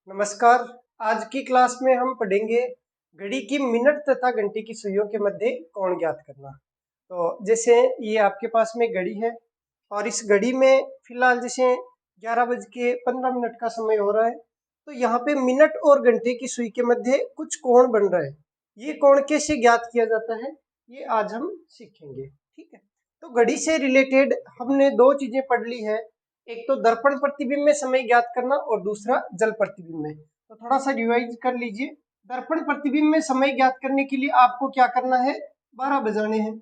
नमस्कार। आज की क्लास में हम पढ़ेंगे घड़ी की मिनट तथा घंटे की सुइयों के मध्य कोण ज्ञात करना। तो जैसे ये आपके पास में घड़ी है और इस घड़ी में फिलहाल जैसे 11:15 का समय हो रहा है, तो यहाँ पे मिनट और घंटे की सुई के मध्य कुछ कोण बन रहा है। ये कोण कैसे ज्ञात किया जाता है ये आज हम सीखेंगे। ठीक है, तो घड़ी से रिलेटेड हमने दो चीजें पढ़ ली है, एक तो दर्पण प्रतिबिंब में समय ज्ञात करना और दूसरा जल प्रतिबिंब में। तो थोड़ा सा रिवाइज कर लीजिए। दर्पण प्रतिबिंब में समय ज्ञात करने के लिए आपको क्या करना है, 12 बजाने हैं।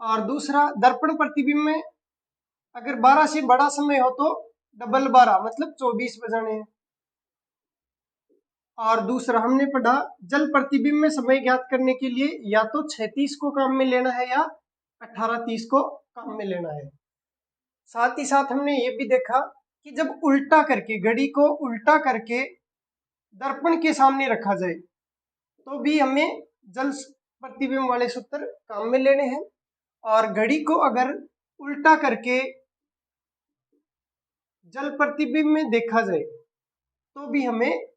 और दूसरा दर्पण प्रतिबिंब में अगर 12 से बड़ा समय हो तो डबल 12 मतलब 24 बजाने हैं। और दूसरा हमने पढ़ा जल प्रतिबिंब में समय ज्ञात करने के लिए या तो 36 को काम में लेना है या 18:30 को काम में लेना है। साथ ही साथ हमने ये भी देखा कि जब उल्टा करके घड़ी को उल्टा करके दर्पण के सामने रखा जाए तो भी हमें जल प्रतिबिंब वाले सूत्र काम में लेने हैं, और घड़ी को अगर उल्टा करके जल प्रतिबिंब में देखा जाए तो भी हमें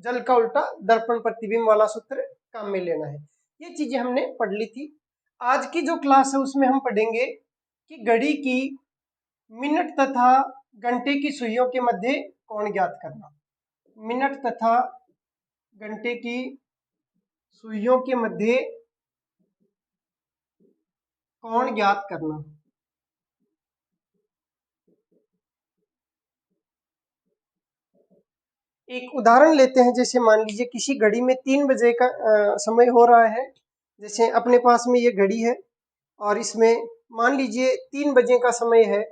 जल का उल्टा दर्पण प्रतिबिंब वाला सूत्र काम में लेना है। ये चीजें हमने पढ़ ली थी। आज की जो क्लास है उसमें हम पढ़ेंगे कि घड़ी की मिनट तथा घंटे की सुइयों के मध्य कोण ज्ञात करना। मिनट तथा घंटे की सुइयों के मध्य कोण ज्ञात करना। एक उदाहरण लेते हैं, जैसे मान लीजिए किसी घड़ी में 3 बजे का समय हो रहा है। जैसे अपने पास में ये घड़ी है और इसमें मान लीजिए 3 बजे का समय है।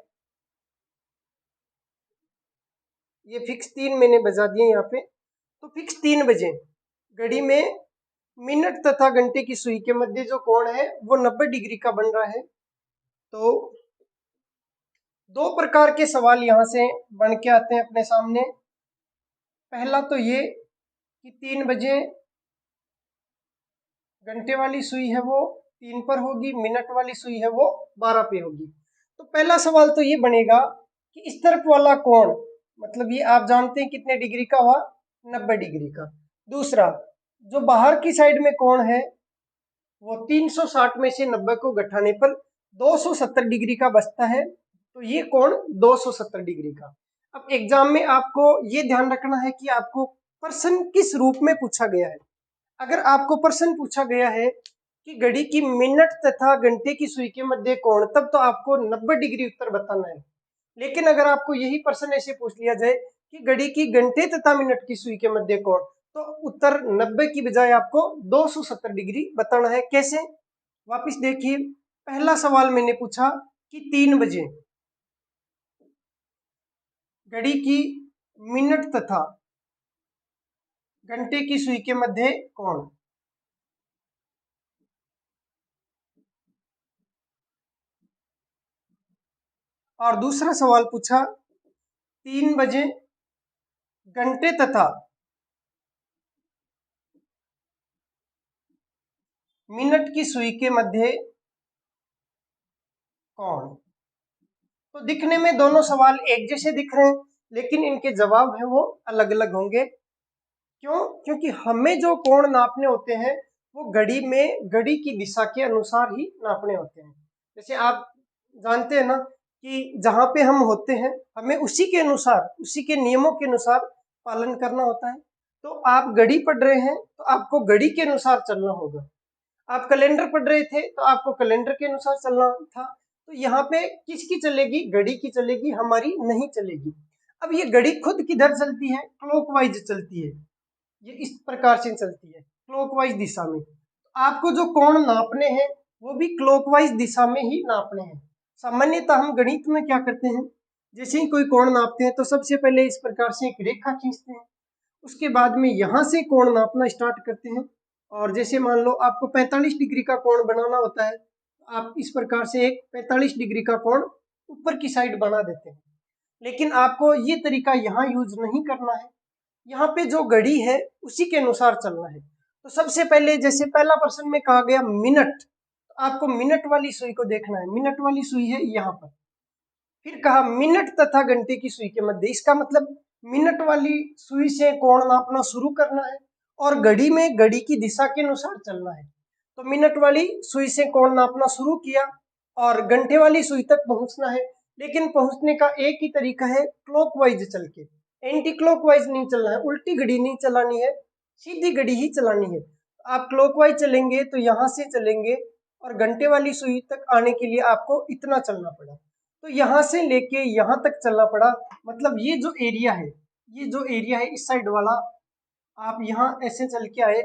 ये फिक्स 3 मैंने बजा दिए यहाँ पे, तो फिक्स 3 बजे घड़ी में मिनट तथा घंटे की सुई के मध्य जो कोण है वो 90 डिग्री का बन रहा है। तो दो प्रकार के सवाल यहाँ से बन के आते हैं अपने सामने। पहला तो ये कि 3 बजे घंटे वाली सुई है वो 3 पर होगी, मिनट वाली सुई है वो 12 पे होगी। तो पहला सवाल तो ये बनेगा कि इस तरफ वाला कोण, मतलब ये आप जानते हैं कितने डिग्री का हुआ, 90 डिग्री का। दूसरा जो बाहर की साइड में कोण है वो 360 में से 90 को घटाने पर 270 डिग्री का बचता है। तो ये कोण 270 डिग्री का। अब एग्जाम में आपको ये ध्यान रखना है कि आपको प्रश्न किस रूप में पूछा गया है। अगर आपको प्रश्न पूछा गया है कि घड़ी की मिनट तथा घंटे की सुई के मध्य कोण, तब तो आपको 90 डिग्री उत्तर बताना है। लेकिन अगर आपको यही प्रश्न ऐसे पूछ लिया जाए कि घड़ी की घंटे तथा मिनट की सुई के मध्य कोण, तो उत्तर 90 की बजाय आपको 270 डिग्री बताना है। कैसे, वापिस देखिए। पहला सवाल मैंने पूछा कि 3 बजे घड़ी की मिनट तथा घंटे की सुई के मध्य कोण। और दूसरा सवाल पूछा 3 बजे घंटे तथा मिनट की सुई के मध्य कोण। तो दिखने में दोनों सवाल एक जैसे दिख रहे हैं, लेकिन इनके जवाब है वो अलग अलग होंगे। क्यों? क्योंकि हमें जो कोण नापने होते हैं वो घड़ी में घड़ी की दिशा के अनुसार ही नापने होते हैं। जैसे आप जानते हैं ना कि जहां पे हम होते हैं हमें उसी के अनुसार, उसी के नियमों के अनुसार पालन करना होता है। तो आप घड़ी पढ़ रहे हैं तो आपको घड़ी के अनुसार चलना होगा। आप कैलेंडर पढ़ रहे थे तो आपको कैलेंडर के अनुसार चलना था। तो यहाँ पे किसकी चलेगी, घड़ी की चलेगी, हमारी नहीं चलेगी। अब ये घड़ी खुद किधर चलती है, क्लॉकवाइज चलती है। ये इस प्रकार से चलती है क्लॉकवाइज दिशा में। आपको जो कोण नापने हैं वो भी क्लॉकवाइज दिशा में ही नापने हैं। सामान्यतः हम गणित में क्या करते हैं, जैसे ही कोई कोण नापते हैं तो सबसे पहले इस प्रकार से एक रेखा खींचते हैं, उसके बाद में यहां से कोण नापना स्टार्ट करते हैं। और जैसे मान लो आपको 45 डिग्री का कोण बनाना होता है, आप इस प्रकार से एक 45 डिग्री का कोण ऊपर की साइड बना देते हैं। लेकिन आपको ये तरीका यहाँ यूज नहीं करना है। यहाँ पे जो घड़ी है उसी के अनुसार चलना है। तो सबसे पहले जैसे पहला प्रश्न में कहा गया मिनट, तो आपको मिनट वाली सुई को देखना है। मिनट वाली सुई है यहाँ पर। फिर कहा मिनट तथा घंटे की सुई के मध्य, इसका मतलब मिनट वाली सुई से कोण नापना शुरू करना है और घड़ी में घड़ी की दिशा के अनुसार चलना है। तो मिनट वाली सुई से कोण नापना शुरू किया और घंटे वाली सुई तक पहुंचना है, लेकिन पहुंचने का एक ही तरीका है, क्लॉकवाइज चल के। एंटी क्लॉकवाइज नहीं चलना है, उल्टी घड़ी नहीं चलानी है, सीधी घड़ी ही चलानी है। आप क्लॉकवाइज चलेंगे तो यहाँ से चलेंगे और घंटे वाली सुई तक आने के लिए आपको इतना चलना पड़ा, तो यहाँ से लेके यहाँ तक चलना पड़ा। मतलब ये जो एरिया है इस साइड वाला, आप यहाँ ऐसे चल के आए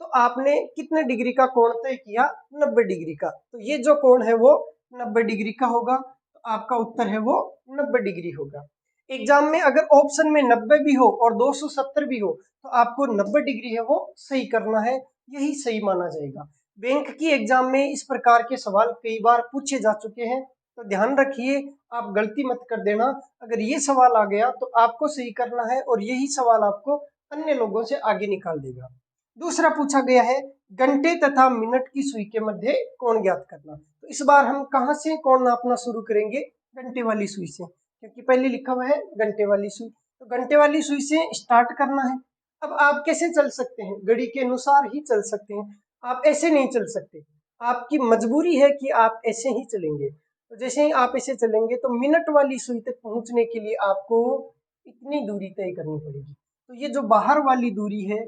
तो आपने कितने डिग्री का कोण तय किया, 90 डिग्री का। तो ये जो कोण है वो 90 डिग्री का होगा, तो आपका उत्तर है वो 90 डिग्री होगा। एग्जाम में अगर ऑप्शन में 90 भी हो और 270 भी हो तो आपको 90 डिग्री है वो सही करना है, यही सही माना जाएगा। बैंक की एग्जाम में इस प्रकार के सवाल कई बार पूछे जा चुके हैं, तो ध्यान रखिए, आप गलती मत कर देना। अगर ये सवाल आ गया तो आपको सही करना है और यही सवाल आपको अन्य लोगों से आगे निकाल देगा। दूसरा पूछा गया है, घंटे तथा मिनट की सुई के मध्य कोण ज्ञात करना। तो इस बार हम कहां से कोण नापना शुरू करेंगे, घंटे वाली सुई से, क्योंकि पहले लिखा हुआ है घंटे वाली सुई, तो घंटे वाली सुई से स्टार्ट करना है। अब आप कैसे चल सकते हैं, घड़ी के अनुसार ही चल सकते हैं, आप ऐसे नहीं चल सकते, आपकी मजबूरी है कि आप ऐसे ही चलेंगे। तो जैसे ही आप ऐसे चलेंगे तो मिनट वाली सुई तक पहुंचने के लिए आपको इतनी दूरी तय करनी पड़ेगी। तो ये जो बाहर वाली दूरी है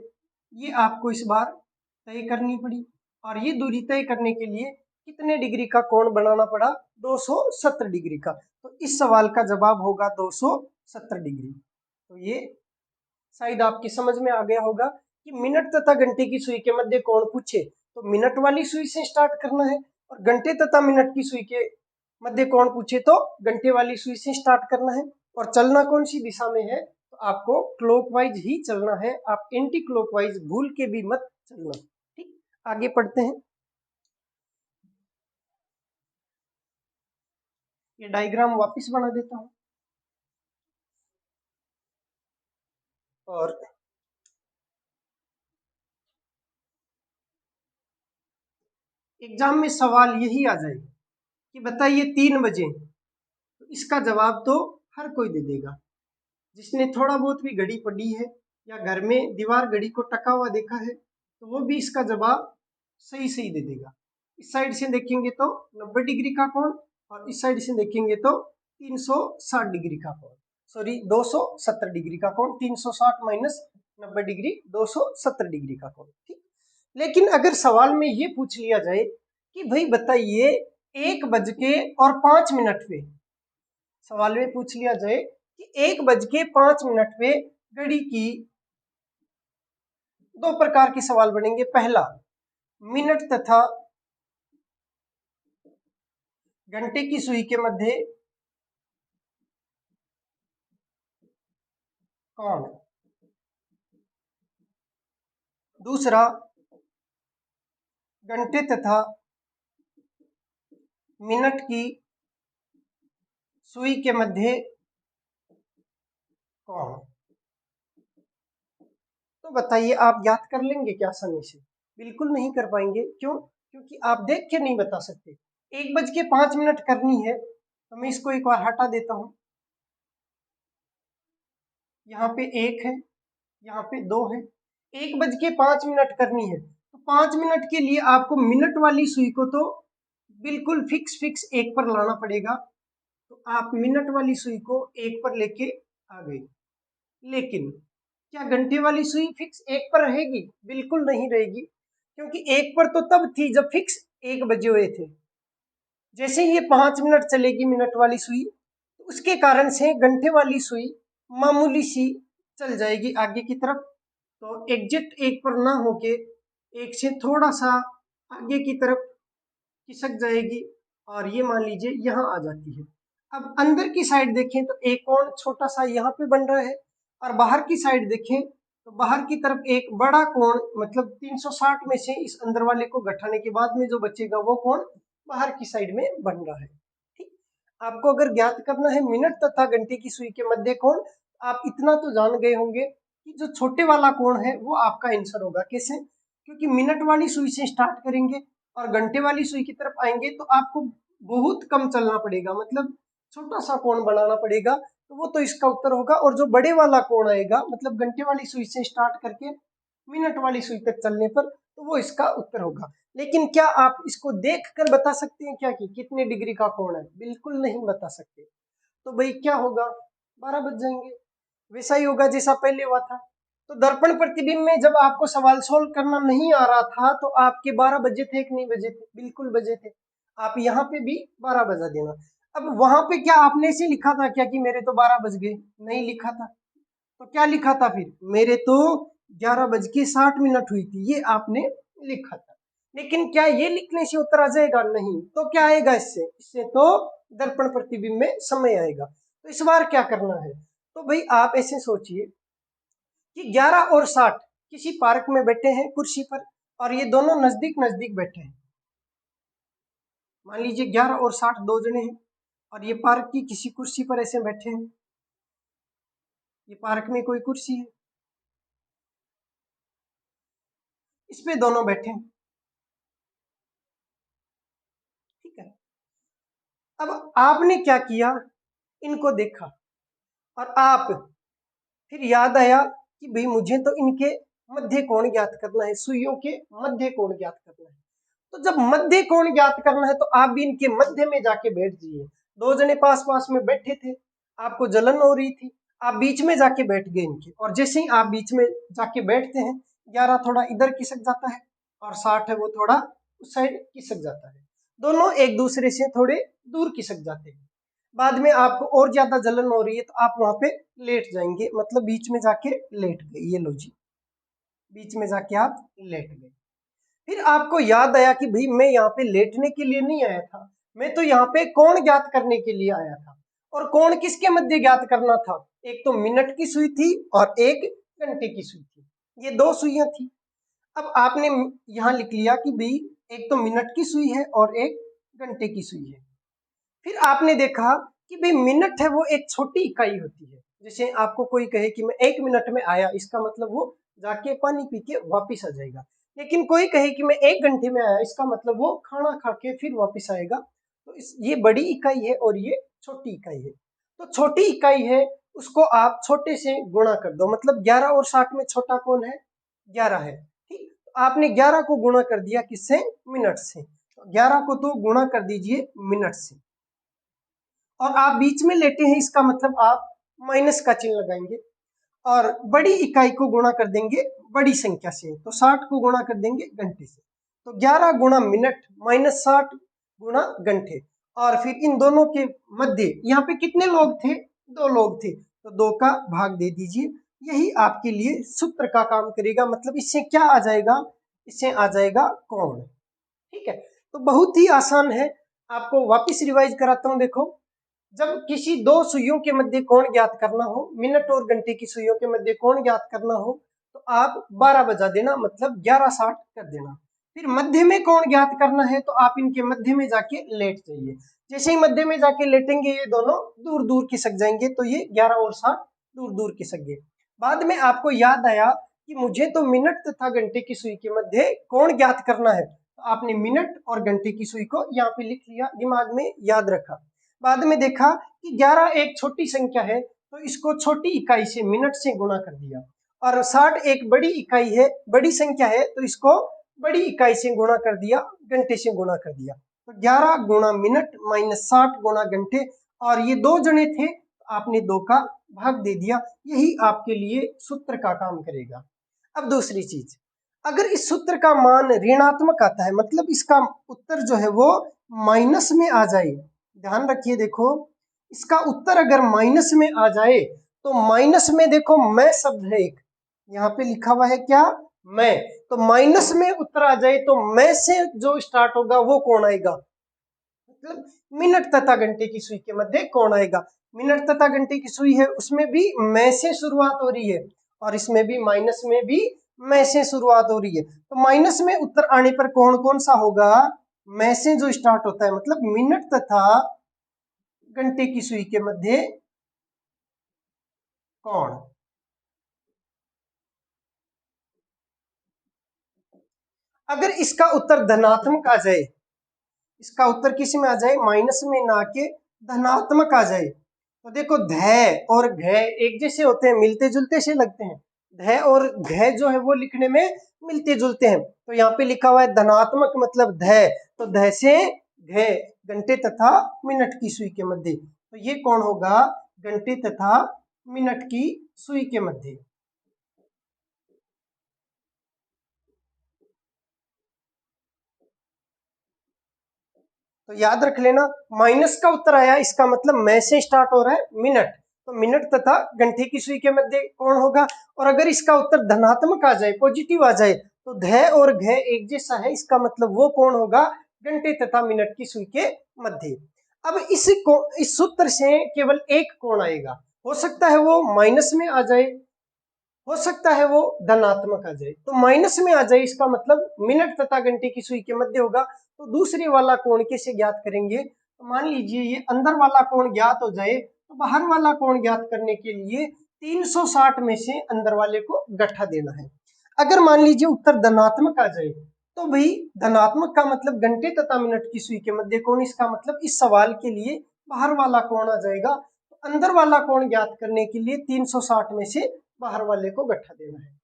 ये आपको इस बार तय करनी पड़ी, और ये दूरी तय करने के लिए कितने डिग्री का कोण बनाना पड़ा, 270 डिग्री का। तो इस सवाल का जवाब होगा 270 डिग्री। तो ये शायद आपकी समझ में आ गया होगा कि मिनट तथा घंटे की सुई के मध्य कोण पूछे तो मिनट वाली सुई से स्टार्ट करना है, और घंटे तथा मिनट की सुई के मध्य कोण पूछे तो घंटे वाली सुई से स्टार्ट करना है। और चलना कौन सी दिशा में है, तो आपको क्लॉकवाइज ही चलना है, आप एंटी क्लॉकवाइज भूल के भी मत चलना। ठीक, आगे पढ़ते हैं। ये डायग्राम वापस बना देता हूं। और एग्जाम में सवाल यही आ जाए कि बताइए 3 बजे, तो इसका जवाब तो हर कोई दे देगा, जिसने थोड़ा बहुत भी घड़ी पढ़ी है या घर में दीवार घड़ी को टका हुआ देखा है तो वो भी इसका जवाब सही सही दे देगा। इस साइड से देखेंगे तो 90 डिग्री का कोण, और इस साइड से देखेंगे तो 360 डिग्री का कोण, सॉरी 270 डिग्री का कोण, 360 माइनस 90 डिग्री 270 डिग्री का कोण। ठीक, लेकिन अगर सवाल में ये पूछ लिया जाए कि भाई बताइए 1 बज के और 5 मिनट पे, सवाल में पूछ लिया जाए कि 1 बज के 5 मिनट पे घड़ी की, दो प्रकार के सवाल बनेंगे। पहला, मिनट तथा घंटे की सुई के मध्य कोण। दूसरा, घंटे तथा मिनट की सुई के मध्य कोण। तो बताइए आप याद कर लेंगे क्या आसानी से? बिल्कुल नहीं कर पाएंगे। क्यों? क्योंकि आप देख के नहीं बता सकते। 1 बज के 5 मिनट करनी है तो मैं इसको एक बार हटा देता हूं। यहाँ पे 1 है, यहाँ पे 2 है। 1 बज के 5 मिनट करनी है तो 5 मिनट के लिए आपको मिनट वाली सुई को तो बिल्कुल फिक्स फिक्स 1 पर लाना पड़ेगा। तो आप मिनट वाली सुई को 1 पर लेके आ गए। लेकिन क्या घंटे वाली सुई फिक्स 1 पर रहेगी? बिल्कुल नहीं रहेगी, क्योंकि 1 पर तो तब थी जब फिक्स 1 बजे हुए थे। जैसे ही ये 5 मिनट चलेगी मिनट वाली सुई, तो उसके कारण से घंटे वाली सुई मामूली सी चल जाएगी आगे की तरफ, तो एग्जैक्ट 1 पर ना होके 1 से थोड़ा सा आगे की तरफ खिसक जाएगी, और ये मान लीजिए यहाँ आ जाती है। अब अंदर की साइड देखें तो एक कोण छोटा सा यहाँ पे बन रहा है, और बाहर की साइड देखें तो बाहर की तरफ एक बड़ा कोण, मतलब 360 में से इस अंदर वाले को घटाने के बाद में जो बचेगा वो कोण बाहर की साइड में बन रहा है। ठीक, आपको अगर ज्ञात करना है मिनट तथा घंटे की सुई के मध्य कोण, आप इतना तो जान गए होंगे कि जो छोटे वाला कोण है वो आपका आंसर होगा। कैसे? क्योंकि मिनट वाली सुई से स्टार्ट करेंगे और घंटे वाली सुई की तरफ आएंगे तो आपको बहुत कम चलना पड़ेगा, मतलब छोटा सा कोण बनाना पड़ेगा, तो वो तो इसका उत्तर होगा। और जो बड़े वाला कोण आएगा, मतलब घंटे वाली सुई से स्टार्ट करके मिनट वाली सुई तक चलने पर, तो वो इसका उत्तर होगा। लेकिन क्या आप इसको देख कर बता सकते हैं क्या कि कितने डिग्री का कोण है? बिल्कुल नहीं बता सकते। तो भाई क्या होगा, 12 बज जाएंगे। वैसा ही होगा जैसा पहले हुआ था। तो दर्पण प्रतिबिंब में जब आपको सवाल सोल्व करना नहीं आ रहा था तो आपके 12 बजे थे कि नहीं बजे थे? बिल्कुल बजे थे। आप यहाँ पे भी 12 बजा देना। अब वहां पे क्या आपने इसे लिखा था क्या कि मेरे तो 12 बज गए? नहीं लिखा था। तो क्या लिखा था फिर? मेरे तो 11:60 हुई थी, ये आपने लिखा था। लेकिन क्या ये लिखने से उत्तर आ जाएगा? नहीं। तो क्या आएगा इससे? इससे तो दर्पण प्रतिबिंब में समय आएगा। तो इस बार क्या करना है? तो भाई आप ऐसे सोचिए कि 11 और 60 किसी पार्क में बैठे हैं कुर्सी पर, और ये दोनों नजदीक नजदीक बैठे हैं। मान लीजिए 11 और 60 दो जने हैं और ये पार्क की किसी कुर्सी पर ऐसे बैठे हैं। ये पार्क में कोई कुर्सी है, इस पे दोनों बैठे हैं। ठीक है। अब आपने क्या किया, इनको देखा और आप फिर याद आया कि भाई मुझे तो इनके मध्य कोण ज्ञात करना है, सुइयों के मध्य कोण ज्ञात करना है। तो जब मध्य कोण ज्ञात करना है तो आप भी इनके मध्य में जाके बैठ जाइए। दो जने पास पास में बैठे थे, आपको जलन हो रही थी, आप बीच में जाके बैठ गए इनके, और जैसे ही आप बीच में जाके बैठते हैं, 11 थोड़ा इधर खिसक जाता है और 60 है वो थोड़ा उस साइड खिसक जाता है। दोनों एक दूसरे से थोड़े दूर खिसक जाते हैं। बाद में आपको और ज्यादा जलन हो रही है तो आप वहां पे लेट जाएंगे, मतलब बीच में जाके लेट गए। ये लो जी, बीच में जाके आप लेट गए। फिर आपको याद आया कि भाई मैं यहाँ पे लेटने के लिए नहीं आया था, मैं तो यहाँ पे कोण ज्ञात करने के लिए आया था। और कोण किसके मध्य ज्ञात करना था? एक तो मिनट की सुई थी और एक घंटे की सुई थी, ये दो सुइयां थी। अब आपने यहाँ लिख लिया कि भाई एक तो मिनट की सुई है और एक घंटे की सुई है। फिर आपने देखा कि भाई मिनट है वो एक छोटी इकाई होती है। जैसे आपको कोई कहे कि मैं 1 मिनट में आया, इसका मतलब वो जाके पानी पी के वापिस आ जाएगा। लेकिन कोई कहे कि मैं 1 घंटे में आया, इसका मतलब वो खाना खा के फिर वापिस आएगा। तो ये बड़ी इकाई है और ये छोटी इकाई है। तो छोटी इकाई है उसको आप छोटे से गुणा कर दो, मतलब 11 और 60 में छोटा कौन है? 11 है। ठीक, तो आपने 11 को गुणा कर दिया किससे? मिनट से। 11 को तो गुणा कर दीजिए मिनट से, और आप बीच में लेटे हैं, इसका मतलब आप माइनस का चिन्ह लगाएंगे और बड़ी इकाई को गुणा कर देंगे बड़ी संख्या से, तो 60 को गुणा कर देंगे घंटे से। तो 11 गुणा मिनट माइनस 60 गुणा घंटे। और फिर इन दोनों के मध्य यहाँ पे कितने लोग थे? 2 लोग थे, तो 2 का भाग दे दीजिए। यही आपके लिए सूत्र का काम करेगा, मतलब इससे क्या आ जाएगा? इससे आ जाएगा कोण। ठीक है, तो बहुत ही आसान है। आपको वापिस रिवाइज कराता हूं। देखो, जब किसी दो सुइयों के मध्य कोण ज्ञात करना हो, मिनट और घंटे की सुइयों के मध्य कोण ज्ञात करना हो, तो आप 12 बजा देना, मतलब 11:60 कर देना। फिर मध्य में कोण ज्ञात करना है तो आप इनके मध्य में जाके लेट जाइए। जैसे ही मध्य में जाके लेटेंगे ये दोनों दूर दूर खिसक जाएंगे, तो ये 11 और 60 दूर दूर खिसक गए। बाद में आपको याद आया कि मुझे तो मिनट तथा घंटे की सुई के मध्य कोण ज्ञात करना है, तो आपने मिनट और घंटे की सुई को यहाँ पे लिख लिया, दिमाग में याद रखा। बाद में देखा कि 11 एक छोटी संख्या है, तो इसको छोटी इकाई से मिनट से गुणा कर दिया, और 60 एक बड़ी इकाई है, बड़ी संख्या है, तो इसको बड़ी इकाई से गुणा कर दिया, घंटे से गुणा कर दिया। तो 11 गुणा मिनट माइनस 60 गुणा घंटे, और ये दो जने थे, आपने 2 का भाग दे दिया। यही आपके लिए सूत्र का काम करेगा। अब दूसरी चीज, अगर इस सूत्र का मान ऋणात्मक आता है, मतलब इसका उत्तर जो है वो माइनस में आ जाए, ध्यान रखिए। देखो, इसका उत्तर अगर माइनस में आ जाए, तो माइनस में देखो मैं शब्द है एक, यहाँ पे लिखा हुआ है क्या? मैं। तो माइनस में उत्तर आ जाए तो मैं से जो स्टार्ट होगा वो कौन आएगा? मतलब मिनट तथा घंटे की सुई के मध्य कौन आएगा? मिनट तथा घंटे की सुई है, उसमें भी मैं से शुरुआत हो रही है, और इसमें भी माइनस में भी मैं से शुरुआत हो रही है। तो माइनस में उत्तर आने पर कौन कौन सा होगा? मैं से जो स्टार्ट होता है, मतलब मिनट तथा घंटे की सुई के मध्य कोण। अगर इसका उत्तर धनात्मक आ जाए, इसका उत्तर किस में आ जाए? माइनस में, ना के धनात्मक आ जाए, तो देखो ध और घ एक जैसे होते हैं, मिलते जुलते से लगते हैं। ध और घ जो है वो लिखने में मिलते जुलते हैं। तो यहाँ पे लिखा हुआ है धनात्मक मतलब ध, तो ध से घ, घंटे तथा मिनट की सुई के मध्य। तो ये कौन होगा? घंटे तथा मिनट की सुई के मध्य। तो याद रख लेना, माइनस का उत्तर आया, इसका मतलब मैं से स्टार्ट हो रहा है मिनट, तो मिनट तथा घंटे की सुई के मध्य कौन होगा? और अगर इसका उत्तर धनात्मक आ जाए, पॉजिटिव आ जाए, तो ध और घ एक जैसा है, इसका मतलब वो कौन होगा? घंटे तथा मिनट की सुई के मध्य। अब इस सूत्र से केवल एक कोण आएगा, हो सकता है वो माइनस में आ जाए, हो सकता है वो धनात्मक आ जाए। तो माइनस में आ जाए इसका मतलब मिनट तथा घंटे की सुई के मध्य होगा। तो दूसरे वाला कोण कैसे ज्ञात करेंगे? तो मान लीजिए ये अंदर वाला कोण ज्ञात हो जाए, तो बाहर वाला कोण ज्ञात करने के लिए 360 में से अंदर वाले को गट्ठा देना है। अगर मान लीजिए उत्तर धनात्मक आ जाए, तो भाई धनात्मक का मतलब घंटे तथा मिनट की सुई के मध्य कोण, इसका मतलब इस सवाल के लिए बाहर वाला कोण आ जाएगा। तो अंदर वाला कोण ज्ञात करने के लिए 360 में से बाहर वाले को गट्ठा देना है।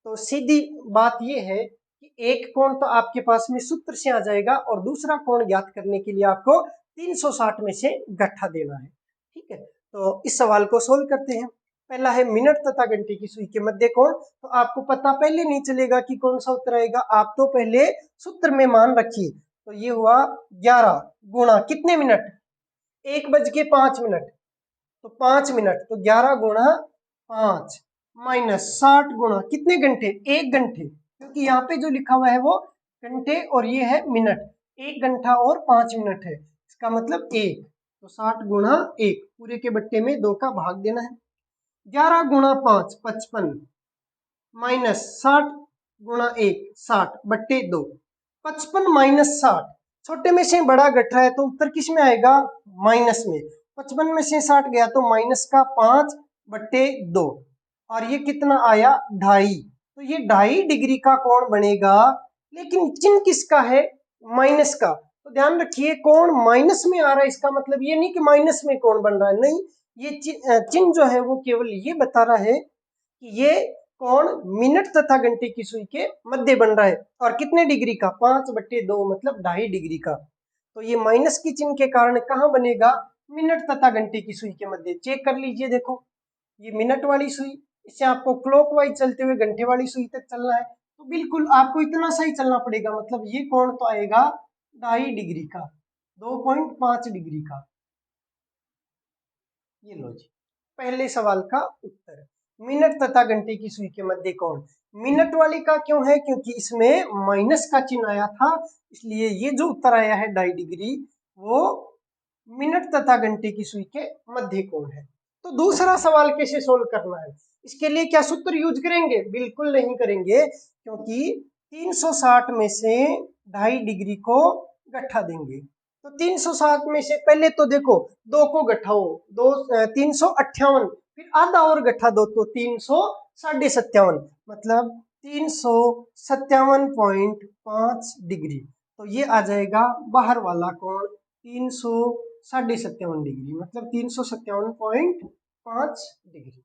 तो सीधी बात यह है कि एक कोण तो आपके पास में सूत्र से आ जाएगा, और दूसरा कोण ज्ञात करने के लिए आपको 360 में से गट्ठा देना है। ठीक है, तो इस सवाल को सोल्व करते हैं। पहला है मिनट तथा घंटे की सुई के मध्य कोण। तो आपको पता पहले नहीं चलेगा कि कौन सा उत्तर आएगा, आप तो पहले सूत्र में मान रखिए। तो ये हुआ 11 गुणा कितने मिनट? 1:05। तो 5 मिनट, तो 11 गुणा 5 माइनस 60 गुणा कितने घंटे? 1 घंटे, क्योंकि यहाँ पे जो लिखा हुआ है वो घंटे और ये है मिनट। 1 घंटा और 5 मिनट है, इसका मतलब 1। तो 60 गुणा 1, पूरे के बट्टे में 2 का भाग देना है। 11 गुणा 5 55 माइनस 60 गुणा 1 60/2। 55 माइनस 60, छोटे में से बड़ा घट रहा है तो उत्तर किस में आएगा? माइनस में। 55 में से 60 गया तो माइनस का 5/2, और ये कितना आया? 2.5। तो ये 2.5 डिग्री का कोण बनेगा, लेकिन चिन्ह किसका है? माइनस का। तो ध्यान रखिए कोण माइनस में आ रहा है, इसका मतलब ये नहीं कि माइनस में कोण बन रहा है, नहीं, ये चिन्ह जो है वो केवल ये बता रहा है कि ये कोण मिनट तथा घंटे की सुई के मध्य बन रहा है। और कितने डिग्री का? 5/2, मतलब 2.5 डिग्री का। तो ये माइनस की चिन्ह के कारण कहाँ बनेगा? मिनट तथा घंटे की सुई के मध्य। चेक कर लीजिए, देखो ये मिनट वाली सुई, इससे आपको क्लॉकवाइज चलते हुए घंटे वाली सुई तक चलना है, तो बिल्कुल आपको इतना सही चलना पड़ेगा, मतलब ये कोण तो आएगा 2.5 डिग्री का, 2.5 डिग्री का। ये लो जी, पहले सवाल का उत्तर। मिनट तथा घंटे की सुई के मध्य कोण मिनट वाली का क्यों है? क्योंकि इसमें माइनस का चिन्ह आया था, इसलिए ये जो उत्तर आया है 2.5 डिग्री, वो मिनट तथा घंटे की सुई के मध्य कोण है। तो दूसरा सवाल कैसे सोल्व करना है? इसके लिए क्या सूत्र यूज करेंगे? बिल्कुल नहीं करेंगे, क्योंकि 360 में से 2.5 डिग्री को गट्ठा देंगे। तो 360 में से पहले तो देखो 2 को गठाओ, 358, फिर आधा और गठा दो तो 357, मतलब 357.5 डिग्री। तो ये आ जाएगा बाहर वाला कोण 357.5 डिग्री, मतलब 357.5 डिग्री।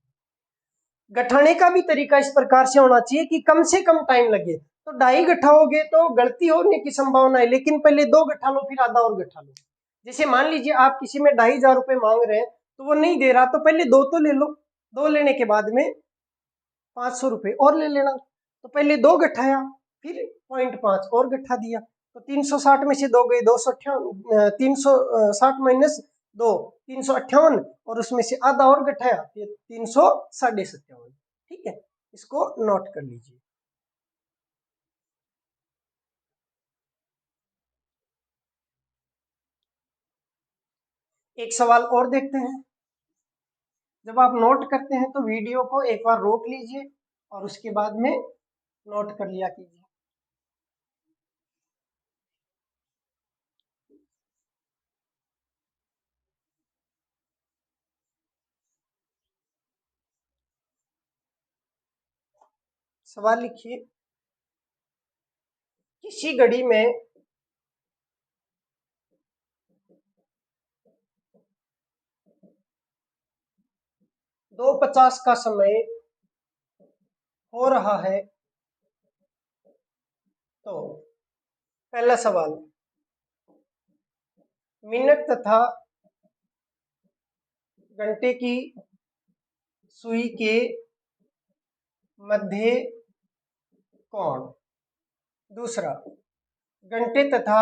गठाने का भी तरीका इस प्रकार से होना चाहिए कि कम से कम टाइम लगे। तो 2.5 गठाओगे तो गलती होने की संभावना है, लेकिन पहले 2 गठा लो, फिर आधा और गठा लो। जैसे मान लीजिए आप किसी में 2,500 रुपए मांग रहे हैं, तो वो नहीं दे रहा, तो पहले 2 तो ले लो, 2 लेने के बाद में 500 रुपए और ले लेना। तो पहले 2 गठाया, फिर 0.5 और गठा दिया, तो 360 में से 2 गए, 258, 360 माइनस 2 358, और उसमें से आधा और गठाया, 357.5। ठीक है, इसको नोट कर लीजिए। एक सवाल और देखते हैं। जब आप नोट करते हैं तो वीडियो को एक बार रोक लीजिए और उसके बाद में नोट कर लिया कीजिए। सवाल लिखिए, किसी घड़ी में 2:50 का समय हो रहा है, तो पहला सवाल, मिनट तथा घंटे की सुई के मध्य कोण। दूसरा, घंटे तथा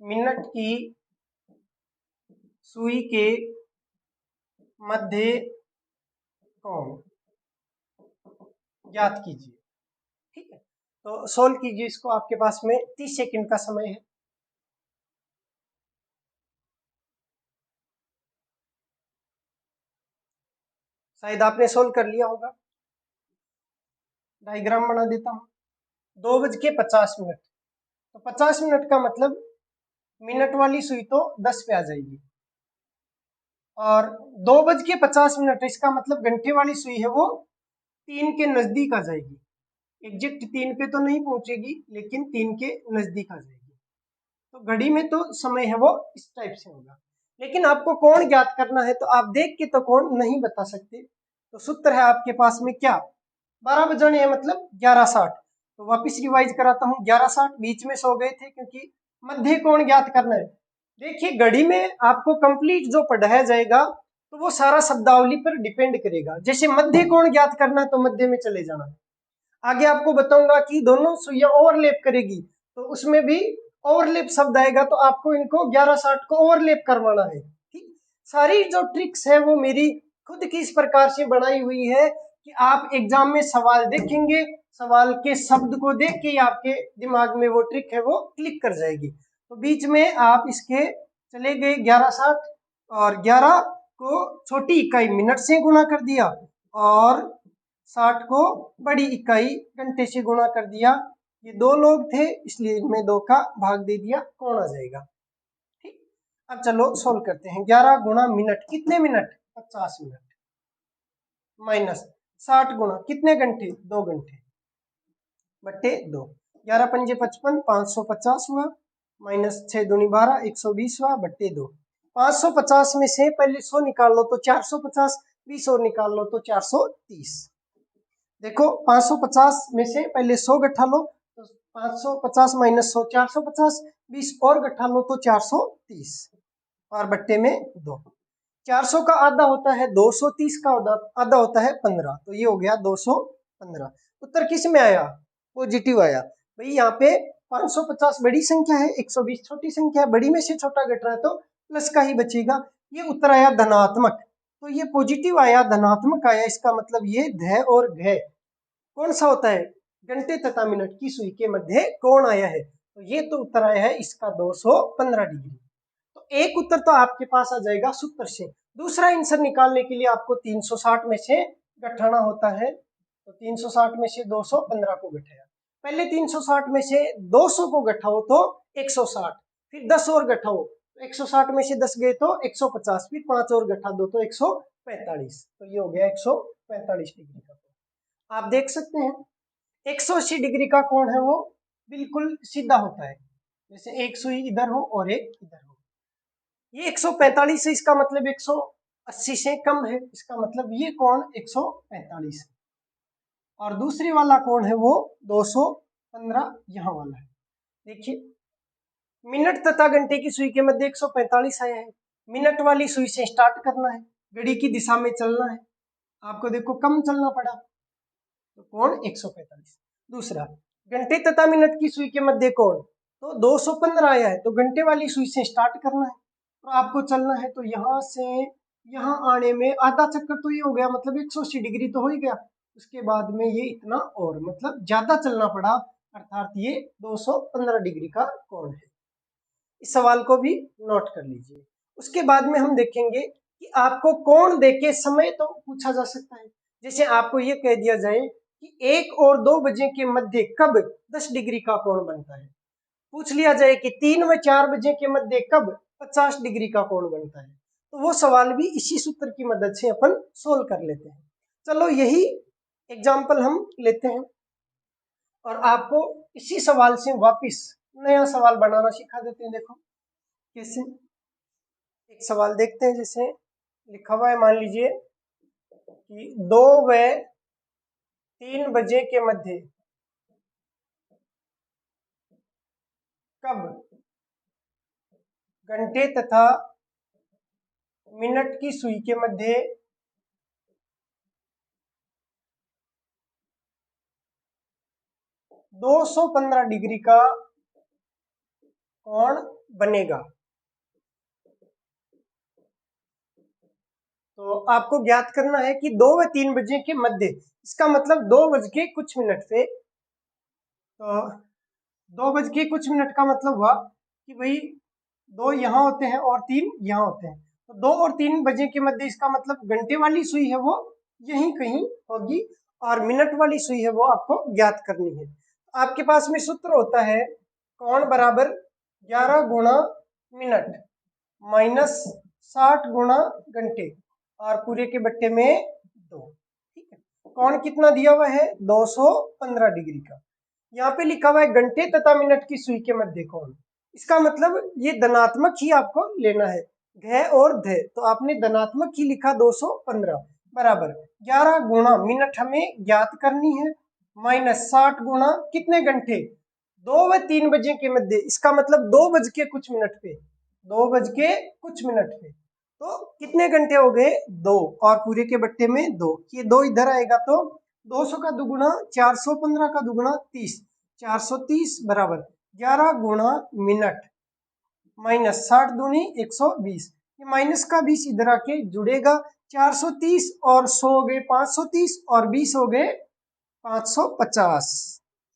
मिनट की सुई के मध्य कोण ज्ञात कीजिए। ठीक है, तो सोल्व कीजिए इसको। आपके पास में 30 सेकंड का समय है। शायद आपने सोल्व कर लिया होगा। डायग्राम बना देता हूं। 2:50 तो 50 मिनट का मतलब मिनट वाली सुई तो 10 पे आ जाएगी, और 2:50 इसका मतलब घंटे वाली सुई है वो 3 के नजदीक आ जाएगी। एग्जैक्ट 3 पे तो नहीं पहुंचेगी, लेकिन 3 के नजदीक आ जाएगी। तो घड़ी में तो समय है वो इस टाइप से होगा। लेकिन आपको कोण ज्ञात करना है, तो आप देख के तो कोण नहीं बता सकते। तो सूत्र है आपके पास में क्या, 12 बजाने है मतलब 11:60। तो वापिस रिवाइज कराता हूँ, 11:60 बीच में सो गए थे क्योंकि मध्य कोण ज्ञात करना है। देखिए, घड़ी में आपको कंप्लीट जो पढ़ाया जाएगा तो वो सारा शब्दावली पर डिपेंड करेगा। जैसे मध्य कोण ज्ञात करना है तो मध्य में चले जाना। आगे आपको बताऊंगा कि दोनों सुइयां ओवरलैप करेगी, तो उसमें भी ओवरलैप शब्द आएगा, तो आपको इनको 11:60 को ओवरलैप करवाना है। ठीक, सारी जो ट्रिक्स है वो मेरी खुद की इस प्रकार से बनाई हुई है कि आप एग्जाम में सवाल देखेंगे, सवाल के शब्द को देख के ही आपके दिमाग में वो ट्रिक है वो क्लिक कर जाएगी। तो बीच में आप इसके चले गए 11:60, और 11 को छोटी इकाई मिनट से गुणा कर दिया, और 60 को बड़ी इकाई घंटे से गुणा कर दिया। ये दो लोग थे इसलिए इनमें 2 का भाग दे दिया, कोण आ जाएगा। ठीक, अब चलो सोल्व करते हैं। 11 गुणा मिनट, कितने मिनट, 50 मिनट, माइनस 60 गुणा कितने घंटे, 2 घंटे, बट्टे 2। 11 पंजे 55, 550 हुआ, माइनस 6 दूनी 12, 120 हुआ, बट्टे 2। 550 में से पहले 100 निकाल लो तो 450, 20 और निकाल लो तो 430। देखो, 550 में से पहले 100 गठा लो तो 550 माइनस 100 450, 20 और गठा लो तो 430, और बट्टे में 2। 400 का आधा होता है 230 का आधा होता है 15, तो ये हो गया 215। उत्तर किस में आया, पॉजिटिव आया। भाई यहाँ पे 550 बड़ी संख्या है, 120 छोटी संख्या है, बड़ी में से छोटा घट रहा है तो प्लस का ही बचेगा। ये उत्तर आया धनात्मक, तो ये पॉजिटिव आया, धनात्मक आया। इसका मतलब ये ध और घ कौन सा होता है, घंटे तथा मिनट की सुई के मध्य कोण आया है, तो ये तो उत्तर आया है इसका 215 डिग्री। तो एक उत्तर तो आपके पास आ जाएगा सूत्र से। दूसरा आंसर निकालने के लिए आपको 360 में से घटाना होता है, तो 360 में से 215 को घटाया। पहले 360 में से 200 को घटाओ तो 160, फिर 10 और घटाओ तो 160 में से 10 गए तो 150, फिर 5 और घटा दो तो 145, तो ये हो गया 145 डिग्री का। आप देख सकते हैं 180 डिग्री का कोण है वो बिल्कुल सीधा होता है, जैसे एक सुई इधर हो और एक इधर हो। ये 145 है, इसका मतलब 180 से कम है, इसका मतलब ये कोण 145 है। और दूसरी वाला कोण है वो 215 यहाँ वाला है। देखिए, मिनट तथा घंटे की सुई के मध्य 145 आया है। मिनट वाली सुई से स्टार्ट करना है, घड़ी की दिशा में चलना है, आपको देखो कम चलना पड़ा, तो कोण 145। दूसरा, घंटे तथा मिनट की सुई के मध्य कोण तो 215 आया है, तो घंटे वाली सुई से स्टार्ट करना है, तो आपको चलना है, तो यहाँ से यहाँ आने में आधा चक्कर तो ये हो गया, मतलब 180 डिग्री तो हो ही गया। उसके बाद में ये इतना और मतलब ज्यादा चलना पड़ा, अर्थात ये 215 डिग्री का कोण है। इस सवाल को भी नोट कर लीजिए। उसके बाद में हम देखेंगे कि आपको कोण देके समय तो पूछा जा सकता है। जैसे आपको ये कह दिया जाए कि 1 और 2 बजे के मध्य कब 10 डिग्री का कोण बनता है, पूछ लिया जाए कि 3 व 4 बजे के मध्य कब 50 डिग्री का कोण बनता है, तो वो सवाल भी इसी सूत्र की मदद से अपन सोल्व कर लेते हैं। चलो यही एग्जाम्पल हम लेते हैं और आपको इसी सवाल से वापिस नया सवाल बनाना सिखा देते हैं। देखो कैसे, एक सवाल देखते हैं। जैसे लिखा हुआ है, मान लीजिए कि 2 व 3 बजे के मध्य कब घंटे तथा मिनट की सुई के मध्य 215 डिग्री का कोण बनेगा। तो आपको ज्ञात करना है कि 2 व 3 बजे के मध्य, इसका मतलब 2 बज के कुछ मिनट पे। तो 2 बज के कुछ मिनट का मतलब हुआ कि भाई 2 यहाँ होते हैं और 3 यहाँ होते हैं, तो 2 और 3 बजे के मध्य, इसका मतलब घंटे वाली सुई है वो यहीं कहीं होगी और मिनट वाली सुई है वो आपको ज्ञात करनी है। आपके पास में सूत्र होता है कोण बराबर 11 गुणा मिनट माइनस 60 गुणा घंटे और पूरे के बट्टे में 2। ठीक है, कोण कितना दिया हुआ है? 215 डिग्री का। यहाँ पे लिखा हुआ है घंटे तथा मिनट की सुई के मध्य कोण, इसका मतलब ये धनात्मक ही आपको लेना है, घ और ध, तो आपने धनात्मक ही लिखा 215 बराबर 11 गुणा मिनट हमें ज्ञात करनी है माइनस 60 गुणा कितने घंटे? 2 व 3 बजे के मध्य, इसका मतलब 2 बज के कुछ मिनट पे, 2 बज के कुछ मिनट पे, तो कितने घंटे हो गए? 2 और पूरे के बट्टे में 2, ये 2 इधर आएगा तो 200 का दुगुना 415 का दुगुना 30, 430 बराबर 11 गुणा मिनट माइनस 60 दूनी 120, ये माइनस का 20 इधर आके जुड़ेगा, 430 और 100 हो गए 530 और 20 हो गए 550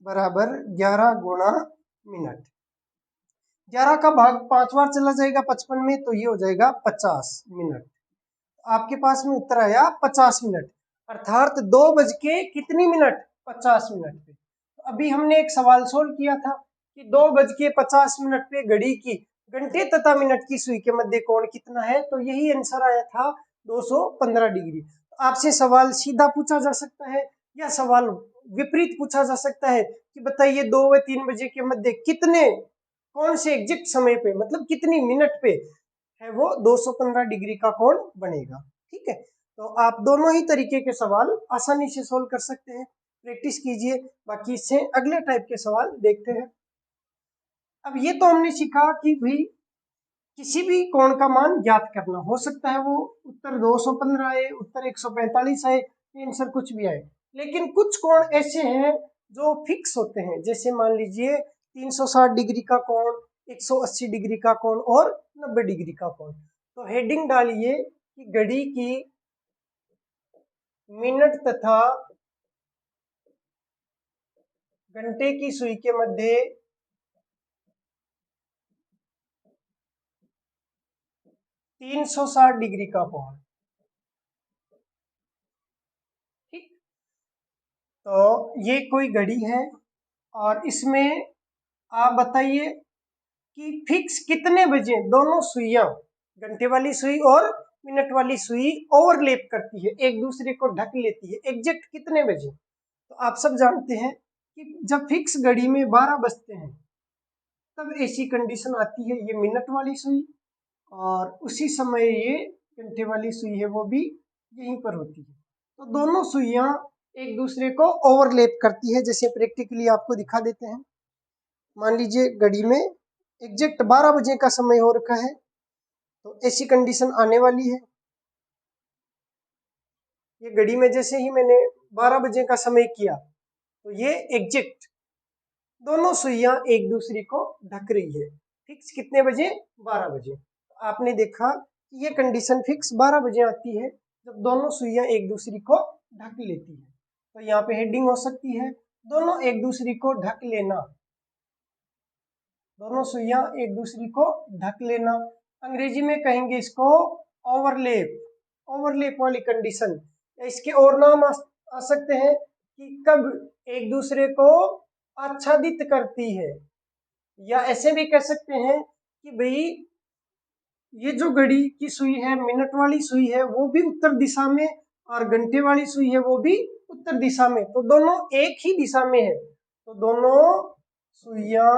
बराबर 11 गुणा मिनट। 11 का भाग 5 बार चला जाएगा 55 में, तो ये हो जाएगा 50 मिनट। आपके पास में उत्तर आया 50 मिनट, अर्थात 2 बज के कितनी मिनट? 50 मिनट पे। तो अभी हमने एक सवाल सोल्व किया था कि 2 बज के 50 मिनट पे घड़ी की घंटे तथा मिनट की सुई के मध्य कोण कितना है, तो यही आंसर आया था 215 डिग्री। तो आपसे सवाल सीधा पूछा जा सकता है या सवाल विपरीत पूछा जा सकता है कि बताइए 2 व 3 बजे के मध्य कितने, कौन से एग्जैक्ट समय पे, मतलब कितनी मिनट पे है वो 215 डिग्री का कोण बनेगा। ठीक है, तो आप दोनों ही तरीके के सवाल आसानी से सोल्व कर सकते हैं, प्रैक्टिस कीजिए। बाकी इससे अगले टाइप के सवाल देखते हैं। अब ये तो हमने सीखा कि भाई किसी भी कोण का मान ज्ञात करना, हो सकता है वो उत्तर 215 आए, उत्तर 145 आए, आंसर कुछ भी आए, लेकिन कुछ कोण ऐसे हैं जो फिक्स होते हैं, जैसे मान लीजिए 360 डिग्री का कोण, 180 डिग्री का कोण और 90 डिग्री का कोण। तो हेडिंग डालिए कि घड़ी की मिनट तथा घंटे की सुई के मध्य 360 डिग्री का कोण। ठीक, तो ये कोई घड़ी है और इसमें आप बताइए कि फिक्स कितने बजे दोनों सुइयां, घंटे वाली सुई और मिनट वाली सुई ओवरलैप करती है, एक दूसरे को ढक लेती है, एग्जैक्ट कितने बजे? तो आप सब जानते हैं कि जब फिक्स घड़ी में 12 बजते हैं तब ऐसी कंडीशन आती है, ये मिनट वाली सुई और उसी समय ये घंटे वाली सुई है वो भी यहीं पर होती है, तो दोनों सुइयां एक दूसरे को ओवरलैप करती है। जैसे प्रैक्टिकली आपको दिखा देते हैं, मान लीजिए घड़ी में एग्जैक्ट 12 बजे का समय हो रखा है, तो ऐसी कंडीशन आने वाली है। ये घड़ी में जैसे ही मैंने 12 बजे का समय किया तो ये एग्जैक्ट दोनों सुइयां एक दूसरे को ढक रही है, फिक्स कितने बजे? 12 बजे। तो आपने देखा कि ये कंडीशन फिक्स 12 बजे आती है जब दोनों सुइयां एक दूसरे को ढक लेती है। तो यहाँ पे हेडिंग हो सकती है दोनों एक दूसरे को ढक लेना, दोनों सुइयां एक दूसरे को ढक लेना। अंग्रेजी में कहेंगे इसको ओवरलेप, ओवरलेप वाली कंडीशन। इसके और नाम आ सकते हैं कि कब एक दूसरे को आच्छादित करती है, या ऐसे भी कह सकते हैं कि भाई ये जो घड़ी की सुई है, मिनट वाली सुई है वो भी उत्तर दिशा में और घंटे वाली सुई है वो भी उत्तर दिशा में, तो दोनों एक ही दिशा में है, तो दोनों सुइयां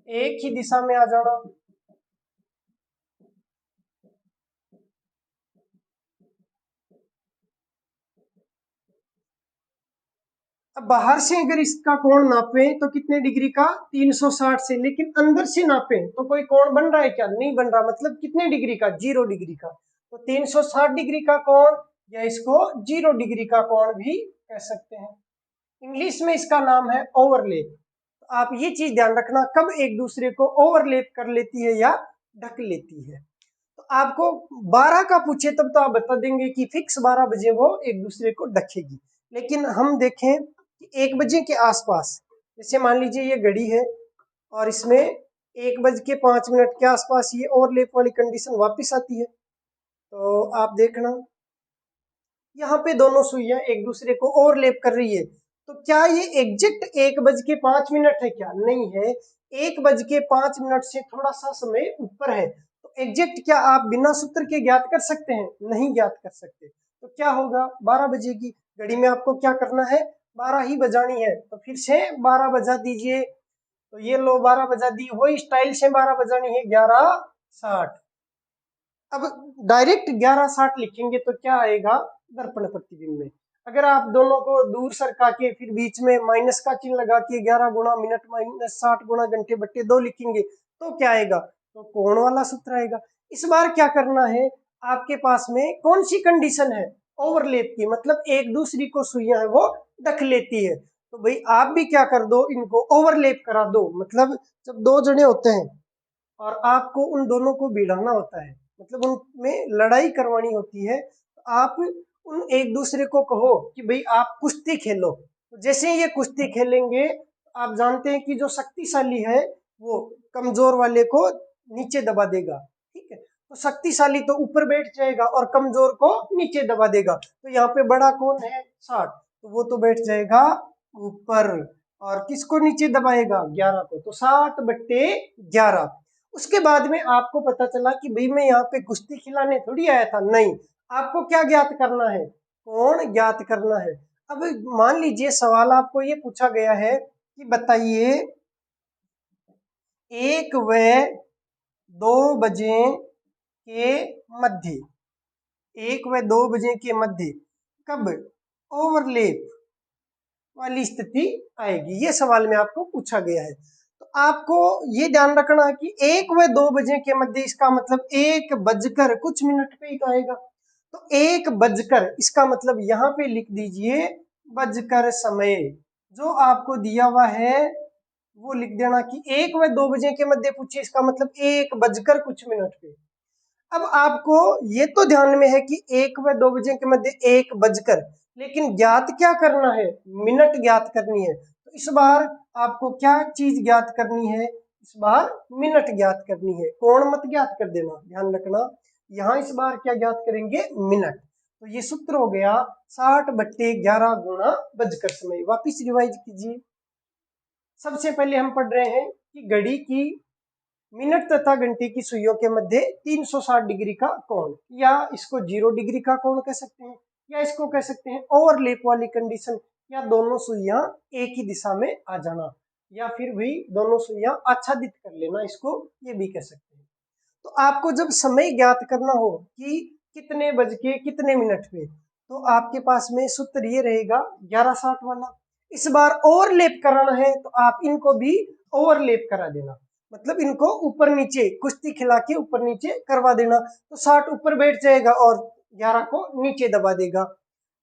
एक ही दिशा में आ जाना। अब बाहर से अगर इसका कोण नापें तो कितने डिग्री का, 360 से, लेकिन अंदर से नापें तो कोई कोण बन रहा है क्या, नहीं बन रहा, मतलब कितने डिग्री का, 0 डिग्री का। तो 360 डिग्री का कोण या इसको 0 डिग्री का कोण भी कह सकते हैं। इंग्लिश में इसका नाम है ओवरलैप। तो आप ये चीज ध्यान रखना, कब एक दूसरे को ओवरलैप कर लेती है या ढक लेती है। तो आपको 12 का पूछे तब तो आप बता देंगे कि फिक्स 12 बजे वो एक दूसरे को ढकेगी। लेकिन हम देखें कि 1 बजे के आसपास, जैसे मान लीजिए ये घड़ी है और इसमें 1:05 के आसपास ये ओवरलैप वाली कंडीशन वापस आती है। तो आप देखना यहाँ पे दोनों सुइयां एक दूसरे को ओवरलैप कर रही है। तो क्या ये एग्जैक्ट 1:05 है क्या, नहीं है, 1:05 से थोड़ा सा समय ऊपर है। तो एग्जैक्ट क्या आप बिना सूत्र के ज्ञात कर सकते हैं, नहीं ज्ञात कर सकते। तो क्या होगा, 12 बजेगी। घड़ी में आपको क्या करना है, 12 ही बजानी है। तो फिर से 12 बजा दीजिए। तो ये लो 12 बजा दी, वही स्टाइल से 12 बजानी है, 11:60। अब डायरेक्ट 11:60 लिखेंगे तो क्या आएगा, दर्पण प्रतिबिंब में। अगर आप दोनों को दूर सरका के फिर बीच में माइनस का चिन्ह लगा के 11 गुणा मिनट माइनस 60 गुणा घंटे बट्टे 2 लिखेंगे तो क्या आएगा, तो कोण वाला सूत्र आएगा। इस बार क्या करना है, आपके पास में कौन सी कंडीशन है, ओवरलैप की, मतलब एक दूसरी को सुइयां है वो ढक लेती है। तो भाई आप भी क्या कर दो, इनको ओवरलैप करा दो। मतलब जब दो जने होते हैं और आपको उन दोनों को भिड़ाना होता है, मतलब उनमें लड़ाई करवानी होती है, तो आप उन एक दूसरे को कहो कि भाई आप कुश्ती खेलो। तो जैसे ही ये कुश्ती खेलेंगे, आप जानते हैं कि जो शक्तिशाली है वो कमजोर वाले को नीचे दबा देगा, ठीक है। तो शक्तिशाली तो ऊपर बैठ जाएगा और कमजोर को नीचे दबा देगा। तो यहाँ पे बड़ा कौन है, 60, तो वो तो बैठ जाएगा ऊपर। और किसको नीचे दबाएगा, 11 को। तो 60/11। उसके बाद में आपको पता चला कि भाई मैं यहाँ पे कुश्ती खिलाने थोड़ी आया था, नहीं, आपको क्या ज्ञात करना है, कोण ज्ञात करना है। अब मान लीजिए सवाल आपको ये पूछा गया है कि बताइए 1 व 2 बजे के मध्य, 1 व 2 बजे के मध्य कब ओवरलैप वाली स्थिति आएगी, ये सवाल में आपको पूछा गया है। तो आपको ये ध्यान रखना है कि 1 व 2 बजे के मध्य, इसका मतलब 1 बजकर कुछ मिनट पे ही तो आएगा। तो 1 बजकर, इसका मतलब यहाँ पे लिख दीजिए बजकर समय, जो आपको दिया हुआ है वो लिख देना कि 1 व 2 बजे के मध्य पूछे, इसका मतलब 1 बजकर कुछ मिनट पे। अब आपको ये तो ध्यान में है कि 1 व 2 बजे के मध्य 1 बजकर, लेकिन ज्ञात क्या करना है, मिनट ज्ञात करनी है। तो इस बार आपको क्या चीज ज्ञात करनी है, इस बार मिनट ज्ञात करनी है, कोण मत ज्ञात कर देना, ध्यान रखना। यहाँ इस बार क्या ज्ञात करेंगे, मिनट। तो ये सूत्र हो गया 60/11 गुणा बजकर समय। वापिस रिवाइज कीजिए। सबसे पहले हम पढ़ रहे हैं कि घड़ी की मिनट तथा घंटे की सुइयों के मध्य 360 डिग्री का कोण, या इसको 0 डिग्री का कोण कह सकते हैं, या इसको कह सकते हैं ओवरलैप वाली कंडीशन, या दोनों सुइयां एक ही दिशा में आ जाना, या फिर भी दोनों सुइयां आच्छादित कर लेना, इसको ये भी कह सकते हैं। तो आपको जब समय ज्ञात करना हो कि कितने बज के कितने मिनट पे, तो आपके पास में सूत्र ये रहेगा 11:60 वाला। इस बार ओवरलैप कराना है तो आप इनको भी ओवरलैप करा देना, मतलब इनको ऊपर नीचे कुश्ती खिला के ऊपर नीचे करवा देना। तो 60 ऊपर बैठ जाएगा और 11 को नीचे दबा देगा।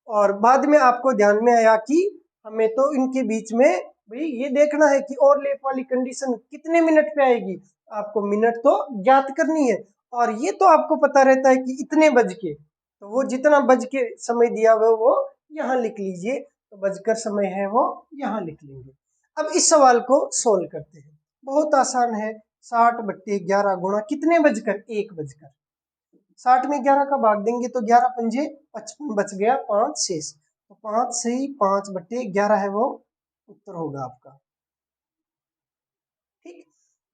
और बाद में आपको ध्यान में आया कि हमें तो इनके बीच में भाई ये देखना है कि ओवरलैप वाली कंडीशन कितने मिनट पे आएगी, आपको मिनट तो ज्ञात करनी है। और ये तो आपको पता रहता है कि इतने बज के, तो वो जितना बज के समय दिया हुआ वो यहाँ लिख लीजिए। तो बजकर समय है वो यहाँ लिख लेंगे। अब इस सवाल को सोल्व करते हैं, बहुत आसान है। 60/11 गुणा कितने बजकर, 1 बजकर। 60 में 11 का भाग देंगे तो 11×5 = 55, बच गया 5 शेष। तो 5 सही 5/11 है वो उत्तर होगा आपका, ठीक।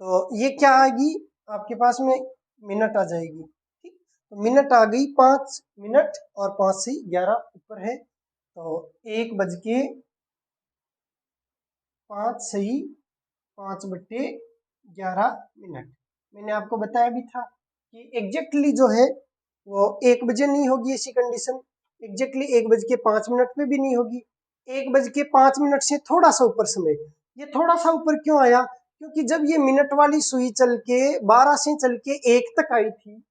तो ये क्या आएगी आपके पास में, मिनट आ जाएगी, ठीक। तो मिनट आ गई 5 मिनट, और 5 से 11 ऊपर है। तो 1 बज के 5 सही 5/11 मिनट। मैंने आपको बताया भी था कि एग्जैक्टली जो है वो 1 बजे नहीं होगी ऐसी कंडीशन, एग्जैक्टली 1 बज के 5 मिनट में भी नहीं होगी। 1:05 से थोड़ा सा ऊपर समय। ये थोड़ा सा ऊपर क्यों आया? क्योंकि जब ये मिनट वाली सुई चल के 12 से चल के 1 तक आई थी,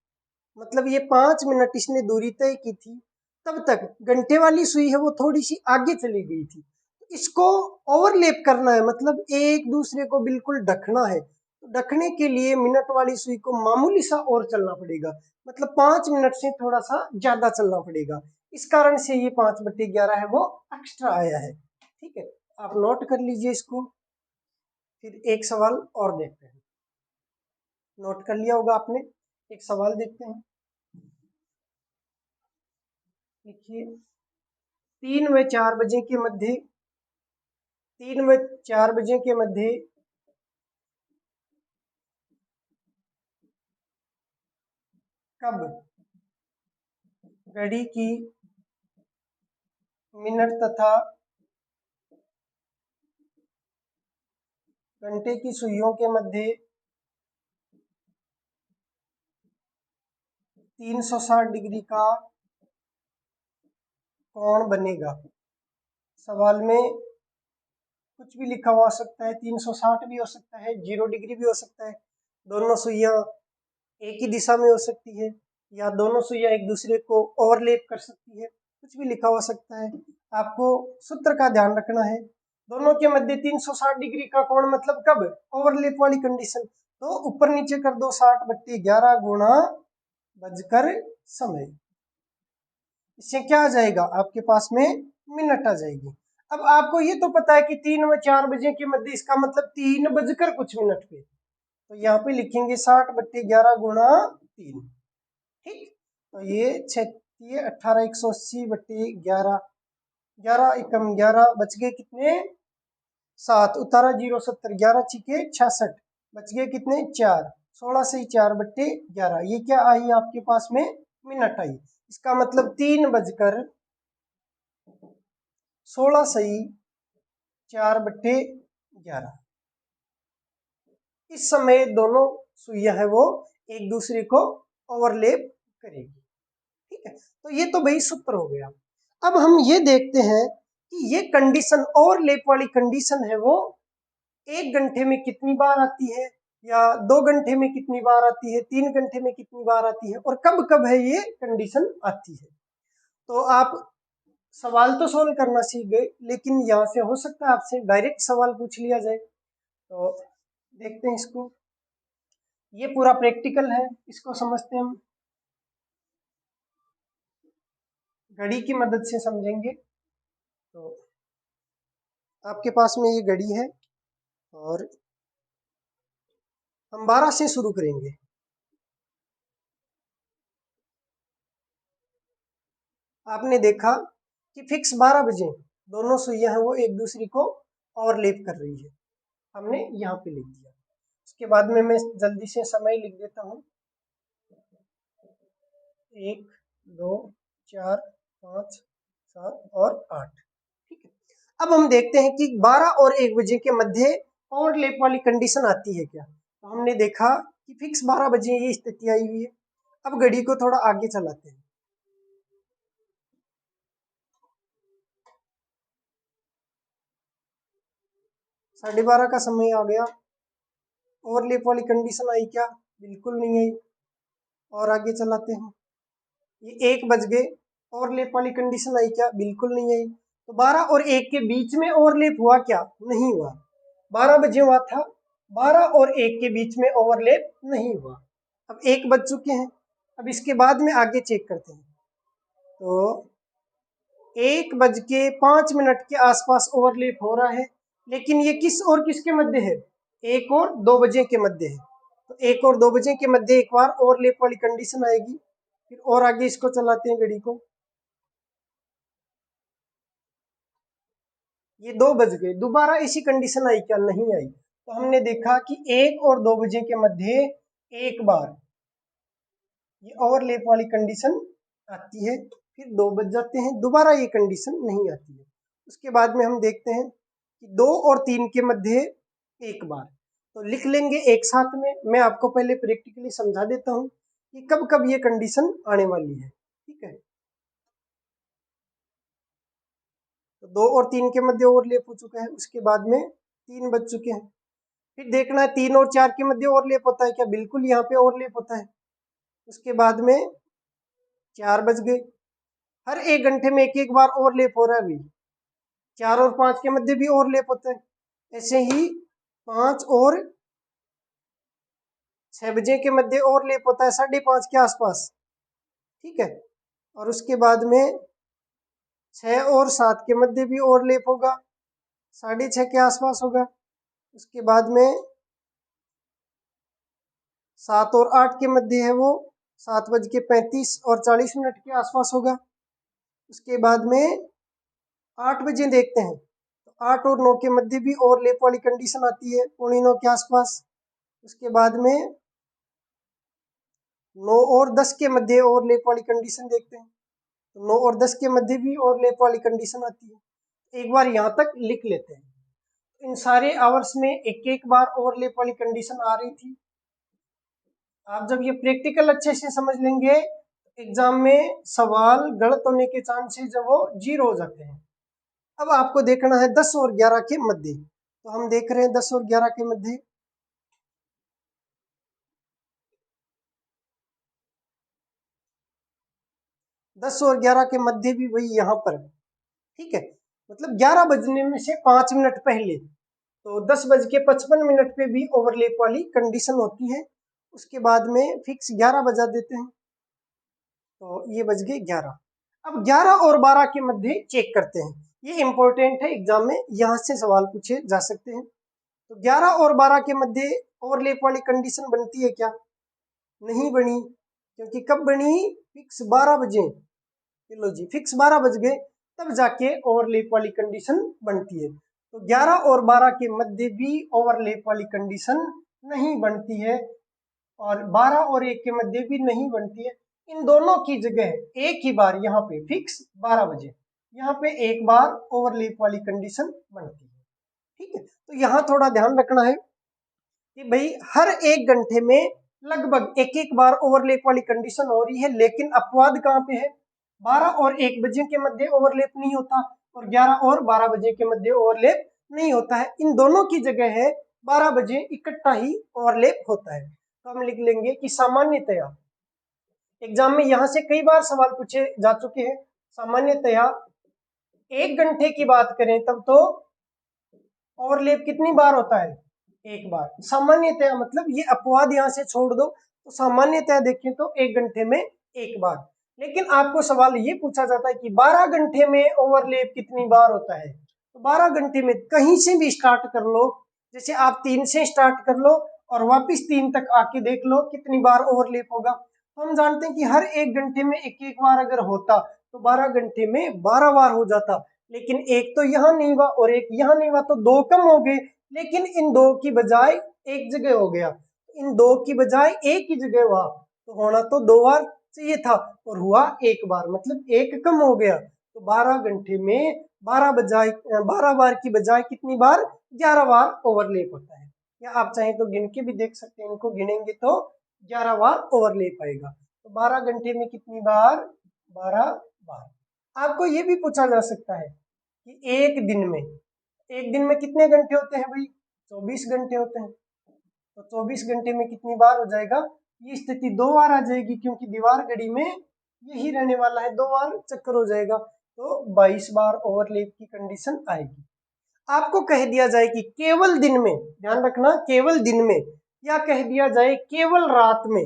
मतलब ये 5 मिनट इसने दूरी तय की थी, तब तक घंटे वाली सुई है वो थोड़ी सी आगे चली गई थी। इसको ओवरलैप करना है, मतलब एक दूसरे को बिल्कुल ढकना है। तो ढकने के लिए मिनट वाली सुई को मामूली सा और चलना पड़ेगा, मतलब 5 मिनट से थोड़ा सा ज्यादा चलना पड़ेगा। इस कारण से ये 5/11 है वो एक्स्ट्रा आया है। ठीक है, आप नोट कर लीजिए इसको। फिर एक सवाल और देखते हैं। नोट कर लिया होगा आपने। एक सवाल देखते हैं। देखिए, 3 व 4 बजे के मध्य 3 व 4 बजे के मध्य कब घड़ी की मिनट तथा घंटे की सुइयों के मध्य 360 डिग्री का कोण बनेगा? सवाल में कुछ भी लिखा हुआ हो सकता है, 360 भी हो सकता है, 0 डिग्री भी हो सकता है, दोनों सुइयां एक ही दिशा में हो सकती है, या दोनों सुइयां एक दूसरे को ओवरलैप कर सकती है, कुछ भी लिखा हो सकता है। आपको सूत्र का ध्यान रखना है। दोनों के मध्य 360 डिग्री का कोण, मतलब कब? ओवरलैप वाली कंडीशन। तो ऊपर नीचे कर दो, 60/11 गुणा बजकर समय। इससे क्या आ जाएगा? आपके पास में मिनट आ जाएगी। अब आपको ये तो पता है कि 3 व 4 बजे के मध्य, इसका मतलब 3 बजकर कुछ मिनट पे। तो यहाँ पे लिखेंगे 60/11 गुणा 3। ठीक, तो ये 36 18 180/11, 11 एकम 11, बच गए कितने? 7, उतारा 0 70, 11 छिके 66, बच गए कितने? 4, 16 से 4/11। ये क्या आई आपके पास में? Minute I. इसका मतलब 3 बजकर 16 सही 4/11। इस समय दोनों सुइयां है वो एक दूसरे को ओवरलैप करेगी। ठीक है, तो ये तो भाई सूत्र हो गया। अब हम ये देखते हैं कि ये कंडीशन, ओवरलैप वाली कंडीशन है वो 1 घंटे में कितनी बार आती है, या 2 घंटे में कितनी बार आती है, 3 घंटे में कितनी बार आती है, और कब कब है ये कंडीशन आती है। तो आप सवाल तो सोल्व करना सीख गए, लेकिन यहाँ से हो सकता है आपसे डायरेक्ट सवाल पूछ लिया जाए। तो देखते हैं इसको। ये पूरा प्रैक्टिकल है, इसको समझते हैं हम। घड़ी की मदद से समझेंगे। तो आपके पास में ये घड़ी है, और हम 12 से शुरू करेंगे। आपने देखा कि फिक्स 12 बजे दोनों सुइयां हैं वो एक दूसरे को ओवरलैप कर रही है, हमने यहाँ पे लिख दिया। उसके बाद में मैं जल्दी से समय लिख देता हूँ। 1 2 4 5 7 और 8। ठीक है, अब हम देखते हैं कि 12 और 1 बजे के मध्य ओवरलैप वाली कंडीशन आती है क्या। तो हमने देखा कि फिक्स 12 बजे ये स्थिति आई हुई है। अब घड़ी को थोड़ा आगे चलाते हैं। साढ़े 12 का समय आ गया। ओवरलैप वाली कंडीशन आई क्या? बिल्कुल नहीं आई। और आगे चलाते हैं। ये 1 बज गए, ओवरलैप वाली कंडीशन आई क्या? बिल्कुल नहीं आई। तो 12 और 1 के बीच में ओवरलैप हुआ क्या? नहीं हुआ। 12 बजे हुआ था, 12 और 1 के बीच में ओवरलैप नहीं हुआ। अब 1 बज चुके हैं। अब इसके बाद में आगे चेक करते हैं। तो 1 बज के 5 मिनट के आसपास ओवरलैप हो रहा है, लेकिन ये किस और किसके मध्य है? 1 और 2 बजे के मध्य है। तो 1 और 2 बजे के मध्य एक बार ओवरलैप वाली कंडीशन आएगी। फिर और आगे इसको चलाते हैं घड़ी को। ये 2 बज गए, दोबारा ऐसी कंडीशन आई क्या? नहीं आई। तो हमने देखा कि 1 और 2 बजे के मध्य एक बार ये ओवरलैप वाली कंडीशन आती है, फिर 2 बज जाते हैं, दोबारा ये कंडीशन नहीं आती है। उसके बाद में हम देखते हैं कि 2 और 3 के मध्य एक बार। तो लिख लेंगे एक साथ में। मैं आपको पहले प्रैक्टिकली समझा देता हूँ कि कब कब ये कंडीशन आने वाली है। ठीक है, तो 2 और 3 के मध्य ओवरलैप हो चुका है, उसके बाद में 3 बज चुके हैं। फिर देखना है 3 और 4 के मध्य ओवरलैप होता है क्या, बिल्कुल यहाँ पे ओवरलैप होता है। उसके बाद में 4 बज गए, हर 1 घंटे में एक एक बार ओवरलैप हो रहा है भाई। 4 और 5 के मध्य भी ओवरलैप होता है। ऐसे ही 5 और 6 बजे के मध्य ओवरलैप होता है 5:30 के आसपास, ठीक है। और उसके बाद में 6 और 7 के मध्य भी ओवरलैप होगा, 6:30 के आसपास होगा। उसके बाद में 7 और 8 के मध्य है वो 7:35 और 40 मिनट के आसपास होगा। उसके बाद में 8 बजे देखते हैं, तो 8 और 9 के मध्य भी ओवरलैप वाली कंडीशन आती है 9:15 के आसपास। उसके बाद में 9 और 10 के मध्य ओवरलैप वाली कंडीशन देखते हैं, तो 9 और 10 के मध्य भी ओवरलैप वाली कंडीशन आती है। एक बार यहाँ तक लिख लेते हैं। इन सारे आवर्स में एक एक बार ओवरलैप वाली कंडीशन आ रही थी। आप जब ये प्रैक्टिकल अच्छे से समझ लेंगे, एग्जाम में सवाल गलत होने के चांसेस जब वो 0 हो जाते हैं। अब आपको देखना है 10 और 11 के मध्य, तो हम देख रहे हैं 10 और 11 के मध्य। 10 और 11 के मध्य भी वही यहाँ पर, ठीक है, मतलब 11 बजने में से 5 मिनट पहले, तो 10:55 पे भी ओवरलैप वाली कंडीशन होती है। उसके बाद में फिक्स 11 बजा देते हैं, तो ये बज गए 11। अब 11 और 12 के मध्य चेक करते हैं, ये इंपॉर्टेंट है, एग्जाम में यहाँ से सवाल पूछे जा सकते हैं। तो 11 और 12 के मध्य ओवरलैप वाली कंडीशन बनती है क्या, नहीं बनी, क्योंकि कब बनी, फिक्स 12 बजे। चलो जी, फिक्स 12 बज गए तब जाके ओवरलैप वाली कंडीशन बनती है। तो 11 और 12 के मध्य भी ओवरलैप वाली कंडीशन नहीं बनती है, और 12 और 1 के मध्य भी नहीं बनती है। इन दोनों की जगह एक ही बार यहाँ पे फिक्स 12 बजे यहाँ पे एक बार ओवरलैप वाली कंडीशन बनती है, ठीक है। तो यहाँ थोड़ा ध्यान रखना है कि भाई हर 1 घंटे में लगभग एक एक बार ओवरलैप वाली कंडीशन हो रही है, लेकिन अपवाद कहाँ पे है, 12 और 1 बजे के मध्य ओवरलैप नहीं होता, और 11 और 12 बजे के मध्य ओवरलैप नहीं होता है। इन दोनों की जगह है 12 बजे इकट्ठा ही ओवरलैप होता है। तो हम लिख लेंगे कि सामान्यतया, एग्जाम में यहां से कई बार सवाल पूछे जा चुके हैं, सामान्यतया 1 घंटे की बात करें तब तो ओवरलैप कितनी बार होता है, एक बार। सामान्यतया मतलब ये अपवाद यहाँ से छोड़ दो, तो सामान्यतया देखें तो 1 घंटे में एक बार। लेकिन आपको सवाल ये पूछा जाता है कि 12 घंटे में ओवरलैप कितनी बार होता है, तो 12 घंटे में कहीं से भी स्टार्ट कर लो, जैसे आप 3 से स्टार्ट कर लो और वापिस 3 तक आके देख लो कितनी बार ओवरलैप होगा। तो हम जानते हैं कि हर 1 घंटे में एक एक बार अगर होता तो 12 घंटे में 12 बार हो जाता, लेकिन एक तो यहाँ नहीं हुआ और एक यहाँ नहीं हुआ, तो 2 कम हो गए, लेकिन इन 2 की बजाय एक जगह हो गया, इन 2 की बजाय एक ही जगह हुआ, तो होना तो 2 बार चाहिए था और हुआ एक बार, मतलब एक कम हो गया। तो 12 घंटे में 12 बार की बजाय कितनी बार, 11 बार ओवरलैप होता है। या आप चाहें तो गिन के भी देख सकते हैं, इनको गिनेंगे तो 11 बार ओवरलैप आएगा। तो 12 घंटे में कितनी बार, 12 बार। आपको ये भी पूछा जा सकता है कि एक दिन में कितने घंटे होते हैं भाई, 24 घंटे होते हैं, तो 24 घंटे में कितनी बार हो जाएगा, ये स्थिति 2 बार आ जाएगी, क्योंकि दीवार घड़ी में यही रहने वाला है, 2 बार चक्कर हो जाएगा, तो 22 बार ओवरलैप की कंडीशन आएगी। आपको कह दिया जाए कि केवल दिन में, ध्यान रखना केवल दिन में, या कह दिया जाए केवल रात में,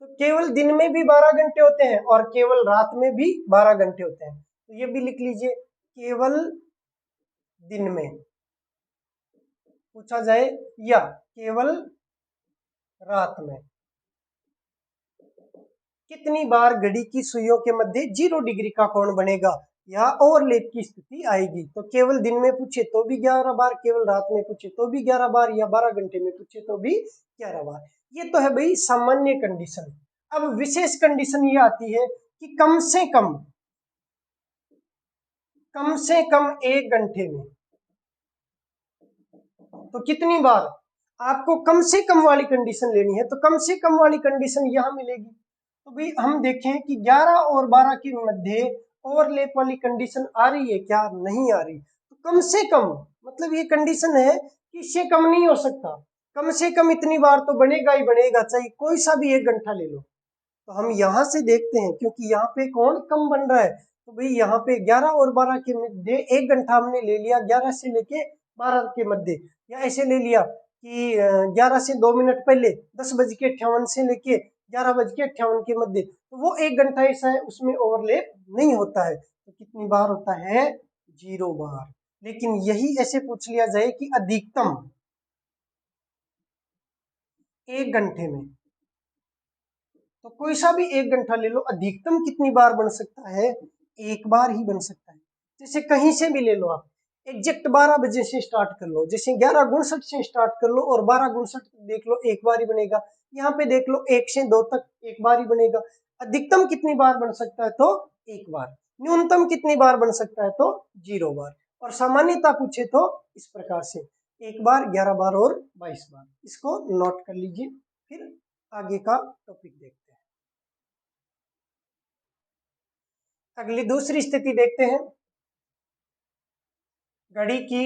तो केवल दिन में भी 12 घंटे होते हैं और केवल रात में भी 12 घंटे होते हैं। तो ये भी लिख लीजिए, केवल दिन में पूछा जाए या केवल रात में कितनी बार घड़ी की सुइयों के मध्य 0 डिग्री का कोण बनेगा या ओवरलैप की स्थिति आएगी। तो केवल दिन में पूछे तो भी 11 बार, केवल रात में पूछे तो भी 11 बार, या 12 घंटे में पूछे तो भी 11 बार। ये तो है भाई सामान्य कंडीशन। अब विशेष कंडीशन ये आती है कि कम से कम 1 घंटे में, तो कितनी बार, आपको कम से कम वाली कंडीशन लेनी है, तो कम से कम वाली कंडीशन यहां मिलेगी। तो भाई हम देखें कि 11 और 12 के मध्य ओवरलैप वाली कंडीशन आ रही है क्या? नहीं आ रही। तो कम से कम मतलब ये कंडीशन है कि इससे कम नहीं हो सकता, कम से कम इतनी बार तो बनेगा ही बनेगा, चाहे कोई सा भी एक घंटा ले लो। तो हम यहाँ से देखते हैं, क्योंकि यहाँ पे कौन कम बन रहा है, तो भाई यहाँ पे 11 और 12 के मध्य एक घंटा हमने ले लिया, 11 से लेके 12 के मध्य, या ऐसे ले लिया कि 11 से 2 मिनट पहले 10:58 से लेके 11:58 के मध्य, तो वो एक घंटा ऐसा है उसमें ओवरलैप नहीं होता है। तो कितनी बार होता है? 0 बार। लेकिन यही ऐसे पूछ लिया जाए कि अधिकतम एक घंटे में, तो कोई सा भी एक घंटा ले लो, अधिकतम कितनी बार बन सकता है? एक बार ही बन सकता है। जैसे कहीं से भी ले लो आप, एग्जैक्ट 12 बजे से स्टार्ट कर लो, जैसे 11:59 से स्टार्ट कर लो और 12:59 देख लो, एक बार ही बनेगा। यहाँ पे देख लो 1 से 2 तक एक बार ही बनेगा। अधिकतम कितनी बार बन सकता है? तो एक बार। न्यूनतम कितनी बार बन सकता है? तो 0 बार। और सामान्यता पूछे तो इस प्रकार से, एक बार, 11 बार और 22 बार। इसको नोट कर लीजिए, फिर आगे का टॉपिक देखते हैं। अगली दूसरी स्थिति देखते हैं। घड़ी की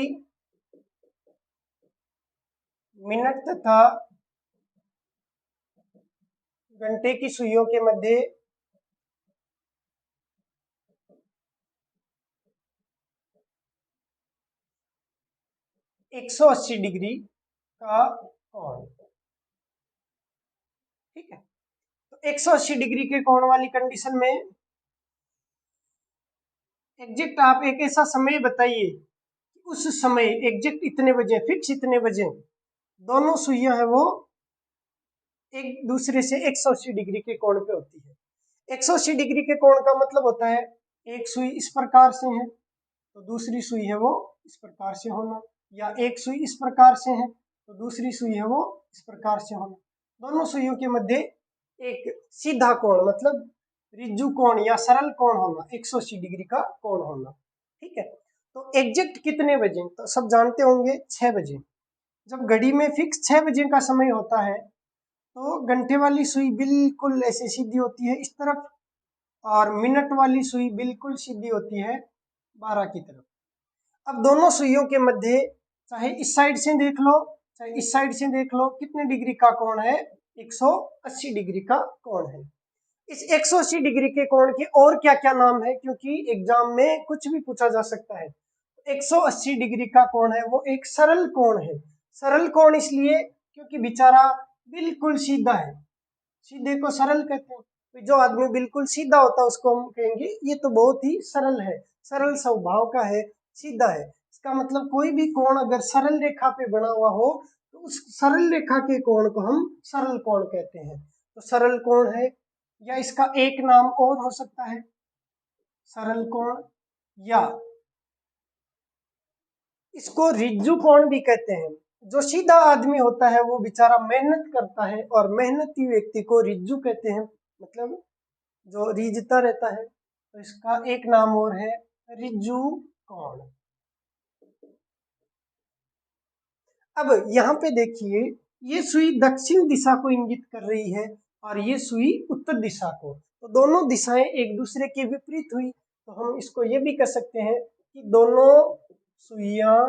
मिनट तथा घंटे की सुइयों के मध्य 180 डिग्री का कोण। ठीक है, तो 180 डिग्री के कोण वाली कंडीशन में एग्जैक्ट आप एक ऐसा समय बताइए, उस समय एग्जैक्ट इतने बजे, फिक्स इतने बजे दोनों सुइयां है वो एक दूसरे से 180 डिग्री के कोण पे होती है। 180 डिग्री के कोण का मतलब होता है, एक सुई इस प्रकार से है तो दूसरी सुई है वो इस प्रकार से होना, या एक सुई इस प्रकार से है तो दूसरी सुई है वो इस प्रकार से होना। दोनों सुइयों के मध्य एक सीधा कोण मतलब रिज्जु कोण या सरल कोण होना, 180 डिग्री का कोण होना। ठीक है, तो एग्जैक्ट कितने बजे? तो सब जानते होंगे 6 बजे। जब घड़ी में फिक्स 6 बजे का समय होता है तो घंटे वाली सुई बिल्कुल ऐसे सीधी होती है इस तरफ, और मिनट वाली सुई बिल्कुल सीधी होती है 12 की तरफ। अब दोनों सुइयों के मध्य, चाहे इस साइड से देख लो चाहे इस साइड से देख लो, कितने डिग्री का कोण है? 180 डिग्री का कोण है। इस 180 डिग्री के कोण के और क्या क्या नाम है, क्योंकि एग्जाम में कुछ भी पूछा जा सकता है। 180 डिग्री का कोण है वो एक सरल कोण है। सरल कोण इसलिए क्योंकि बेचारा बिल्कुल सीधा है, सीधे को सरल कहते हैं। तो जो आदमी बिल्कुल सीधा होता है उसको हम कहेंगे ये तो बहुत ही सरल है, सरल स्वभाव का है, सीधा है। इसका मतलब कोई भी कोण अगर सरल रेखा पे बना हुआ हो तो उस सरल रेखा के कोण को हम सरल कोण कहते हैं। तो सरल कोण है, या इसका एक नाम और हो सकता है सरल कोण, या इसको रिज्जु कोण भी कहते हैं। जो सीधा आदमी होता है वो बेचारा मेहनत करता है, और मेहनती व्यक्ति को रिज्जु कहते हैं, मतलब जो रीझता रहता है। तो इसका एक नाम और है रिज्जु कोण। अब यहाँ पे देखिए, ये सुई दक्षिण दिशा को इंगित कर रही है और ये सुई उत्तर दिशा को, तो दोनों दिशाएं एक दूसरे के विपरीत हुई। तो हम इसको ये भी कह सकते हैं कि दोनों सुइयां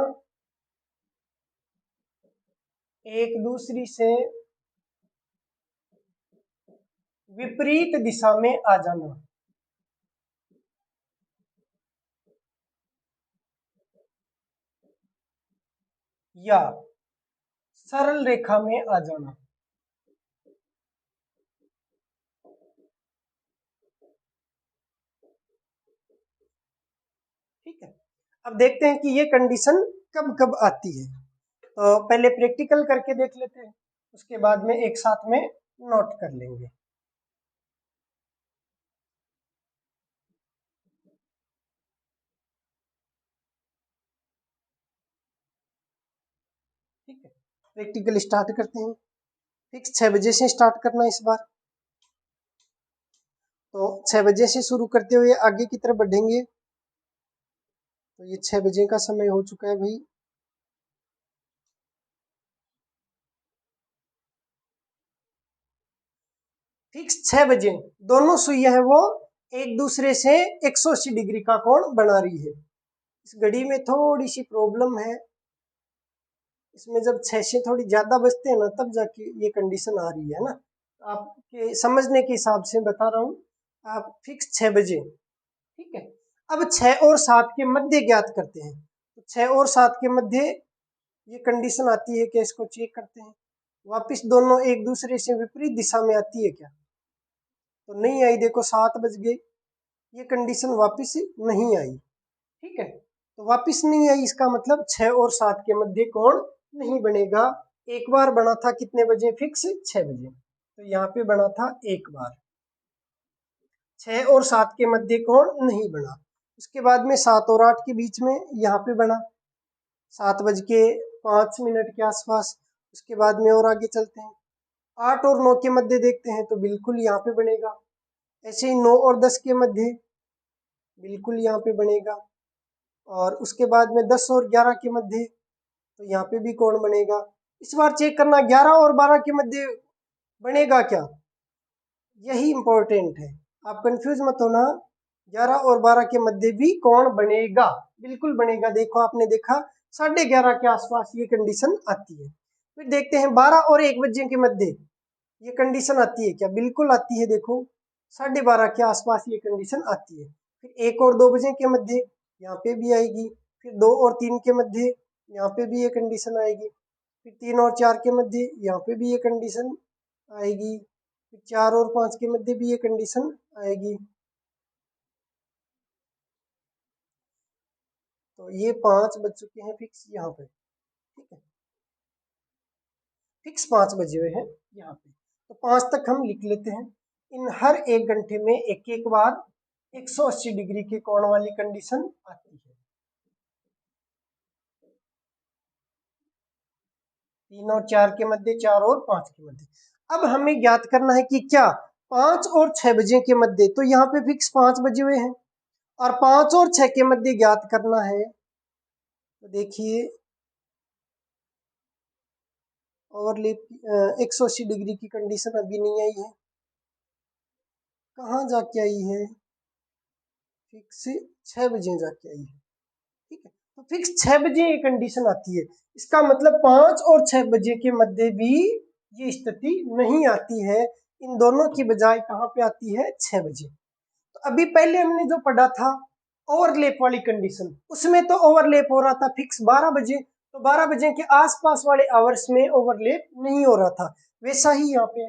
एक दूसरी से विपरीत दिशा में आ जाना, या सरल रेखा में आ जाना। ठीक है, अब देखते हैं कि ये कंडीशन कब कब आती है। तो पहले प्रैक्टिकल करके देख लेते हैं, उसके बाद में एक साथ में नोट कर लेंगे। ठीक है, प्रैक्टिकल स्टार्ट करते हैं। ठीक, 6 बजे से स्टार्ट करना इस बार। तो 6 बजे से शुरू करते हुए आगे की तरफ बढ़ेंगे। तो ये 6 बजे का समय हो चुका है भाई। फिक्स 6 बजे दोनों सुइयां है वो एक दूसरे से 180 डिग्री का कोण बना रही है। इस घड़ी में थोड़ी सी प्रॉब्लम है, इसमें जब 6 से थोड़ी ज्यादा बजते हैं ना तब जाके ये कंडीशन आ रही है ना। आपके समझने के हिसाब से बता रहा हूँ। आप फिक्स 6 बजे, ठीक है। अब 6 और 7 के मध्य ज्ञात करते हैं। तो 6 और 7 के मध्य ये कंडीशन आती है कि इसको चेक करते हैं। वापिस दोनों एक दूसरे से विपरीत दिशा में आती है क्या? तो नहीं आई। देखो 7 बज गए, ये कंडीशन वापिस नहीं आई, ठीक है। तो वापिस नहीं आई, इसका मतलब 6 और 7 के मध्य कोण नहीं बनेगा। एक बार बना था कितने बजे? फिक्स 6 बजे। तो यहाँ पे बना था एक बार, 6 और 7 के मध्य कोण नहीं बना। उसके बाद में 7 और 8 के बीच में यहाँ पे बना 7:05 के आसपास। उसके बाद में और आगे चलते हैं, 8 और 9 के मध्य देखते हैं तो बिल्कुल यहाँ पे बनेगा। ऐसे ही 9 और 10 के मध्य बिल्कुल यहाँ पे बनेगा। और उसके बाद में 10 और 11 के मध्य, तो यहाँ पे भी कोण बनेगा। इस बार चेक करना 11 और 12 के मध्य बनेगा क्या, यही इंपॉर्टेंट है। आप कंफ्यूज मत होना, 11 और 12 के मध्य भी कोण बनेगा, बिल्कुल बनेगा। देखो आपने देखा 11:30 के आसपास ये कंडीशन आती है। फिर देखते हैं 12 और 1 बजे के मध्य ये कंडीशन आती है क्या? बिल्कुल आती है। देखो 12:30 के आसपास ये कंडीशन आती है। फिर 1 और 2 बजे के मध्य यहाँ पे भी आएगी। फिर 2 और 3 के मध्य यहाँ पे भी ये कंडीशन आएगी। फिर 3 और 4 के मध्य यहाँ पे भी ये कंडीशन आएगी। फिर 4 और 5 के मध्य भी ये कंडीशन आएगी। तो ये 5 बज चुके हैं फिक्स यहाँ पे, ठीक है। फिक्स 5 बजे हुए हैं यहाँ पे। तो 5 तक हम लिख लेते हैं। इन हर 1 घंटे में एक एक बार 180 डिग्री के कोण वाली कंडीशन आती है। 3 और 4 के मध्य, 4 और 5 के मध्य। अब हमें ज्ञात करना है कि क्या 5 और 6 बजे के मध्य, तो यहाँ पे फिक्स 5 बजे हुए हैं और 5 और 6 के मध्य ज्ञात करना है। तो देखिए ओवरलैप 180 डिग्री की कंडीशन अभी नहीं आई है, कहाँ जाके आई है? फिक्स 6 बजे जाके आई है, ठीक है। तो फिक्स 6 बजे ये कंडीशन आती है। इसका मतलब 5 और 6 बजे के मध्य भी ये स्थिति नहीं आती है। इन दोनों की बजाय कहाँ पे आती है? 6 बजे। तो अभी पहले हमने जो पढ़ा था ओवरलैप वाली कंडीशन, उसमें तो ओवरलैप हो रहा था फिक्स 12 बजे। तो 12 बजे के आसपास वाले आवर्स में ओवरलैप नहीं हो रहा था। वैसा ही यहाँ पे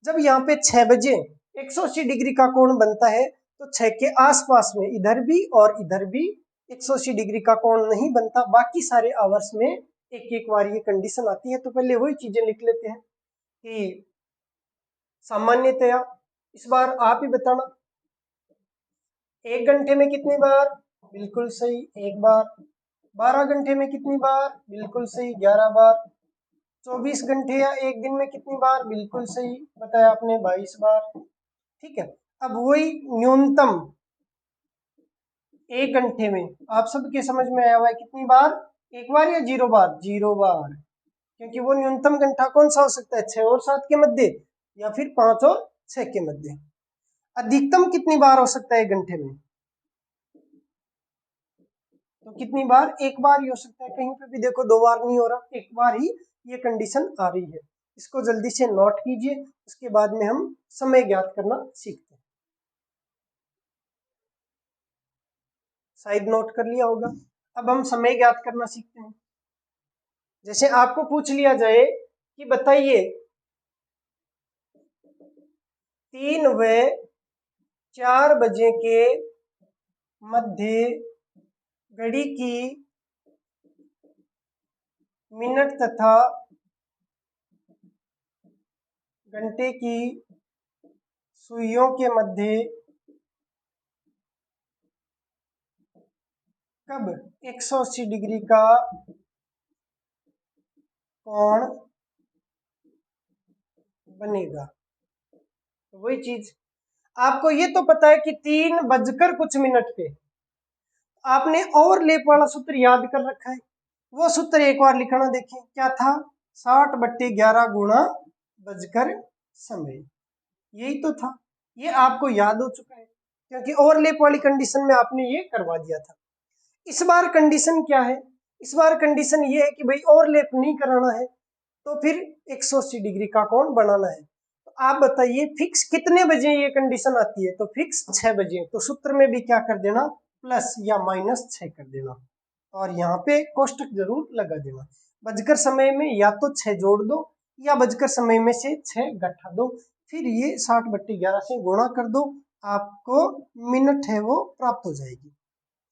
जब यहाँ पे 6 बजे 180 डिग्री का कोण बनता है, तो 6 के आसपास में इधर भी और इधर भी 180 डिग्री का कोण नहीं बनता। बाकी सारे आवर्स में एक एक बार ये कंडीशन आती है। तो पहले वही चीजें लिख लेते हैं कि सामान्यतया, इस बार आप ही बताना, 1 घंटे में कितनी बार? बिल्कुल सही, एक बार। 12 घंटे में कितनी बार? बिल्कुल सही, 11 बार। 24 घंटे या एक दिन में कितनी बार? बिल्कुल सही बताया आपने, 22 बार, ठीक है। अब वही न्यूनतम 1 घंटे में आप सबके समझ में आया हुआ है कितनी बार? एक बार या 0 बार? 0 बार, क्योंकि वो न्यूनतम घंटा कौन सा हो सकता है? 6 और 7 के मध्य या फिर 5 और 6 के मध्य। अधिकतम कितनी बार हो सकता है 1 घंटे में? तो कितनी बार? एक बार ही हो सकता है। कहीं पे भी देखो 2 बार नहीं हो रहा, एक बार ही ये कंडीशन आ रही है। इसको जल्दी से नोट कीजिए, उसके बाद में हम समय ज्ञात करना सीखते हैं। शायद नोट कर लिया होगा। अब हम समय ज्ञात करना सीखते हैं। जैसे आपको पूछ लिया जाए कि बताइए 3 व 4 बजे के मध्य घड़ी की मिनट तथा घंटे की सुइयों के मध्य कब 180 डिग्री का कोण बनेगा? तो वही चीज आपको ये तो पता है कि 3 बजकर कुछ मिनट पे आपने ओवरलैप वाला सूत्र याद कर रखा है। वो सूत्र एक बार लिखना, देखिए क्या था? 60/11 गुणा बजकर समय, यही तो था। ये आपको याद हो चुका है। क्योंकि ओवरलैप वाली कंडीशन में आपने ये करवा दिया था। इस बार कंडीशन क्या है, इस बार कंडीशन ये है कि भाई ओवरलैप नहीं कराना है, तो फिर 180 डिग्री का कोण बनाना है। तो आप बताइए फिक्स कितने बजे ये कंडीशन आती है, तो फिक्स 6 बजे। तो सूत्र में भी क्या कर देना, प्लस या माइनस 6 कर देना, और यहाँ पे कोष्टक जरूर लगा देना। बजकर समय में या तो 6 जोड़ दो या बजकर समय में से 6 घटा दो, फिर ये 60/11 से गुणा कर दो, आपको मिनट है वो प्राप्त हो जाएगी।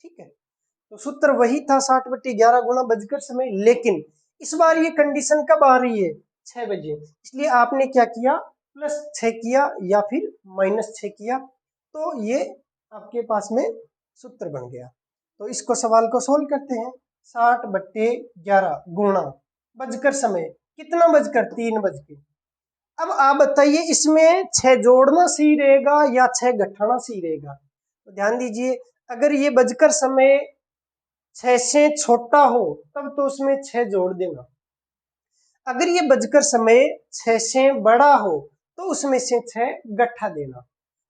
ठीक है, तो सूत्र वही था 60/11 गुणा बजकर समय, लेकिन इस बार ये कंडीशन कब आ रही है, 6 बजे, इसलिए आपने क्या किया, +6 किया या फिर -6 किया, तो ये आपके पास में सूत्र बन गया। तो इसको सवाल को सोल्व करते हैं। 60/11 गुणा बजकर समय, कितना बजकर, 3 बज के। अब आप बताइए इसमें 6 जोड़ना सही रहेगा या 6 घटाना सही रहेगा। तो ध्यान दीजिए, अगर ये बजकर समय 6 से छोटा हो तब तो उसमें 6 जोड़ देना, अगर ये बजकर समय 6 से बड़ा हो तो उसमें से 6 घटा देना।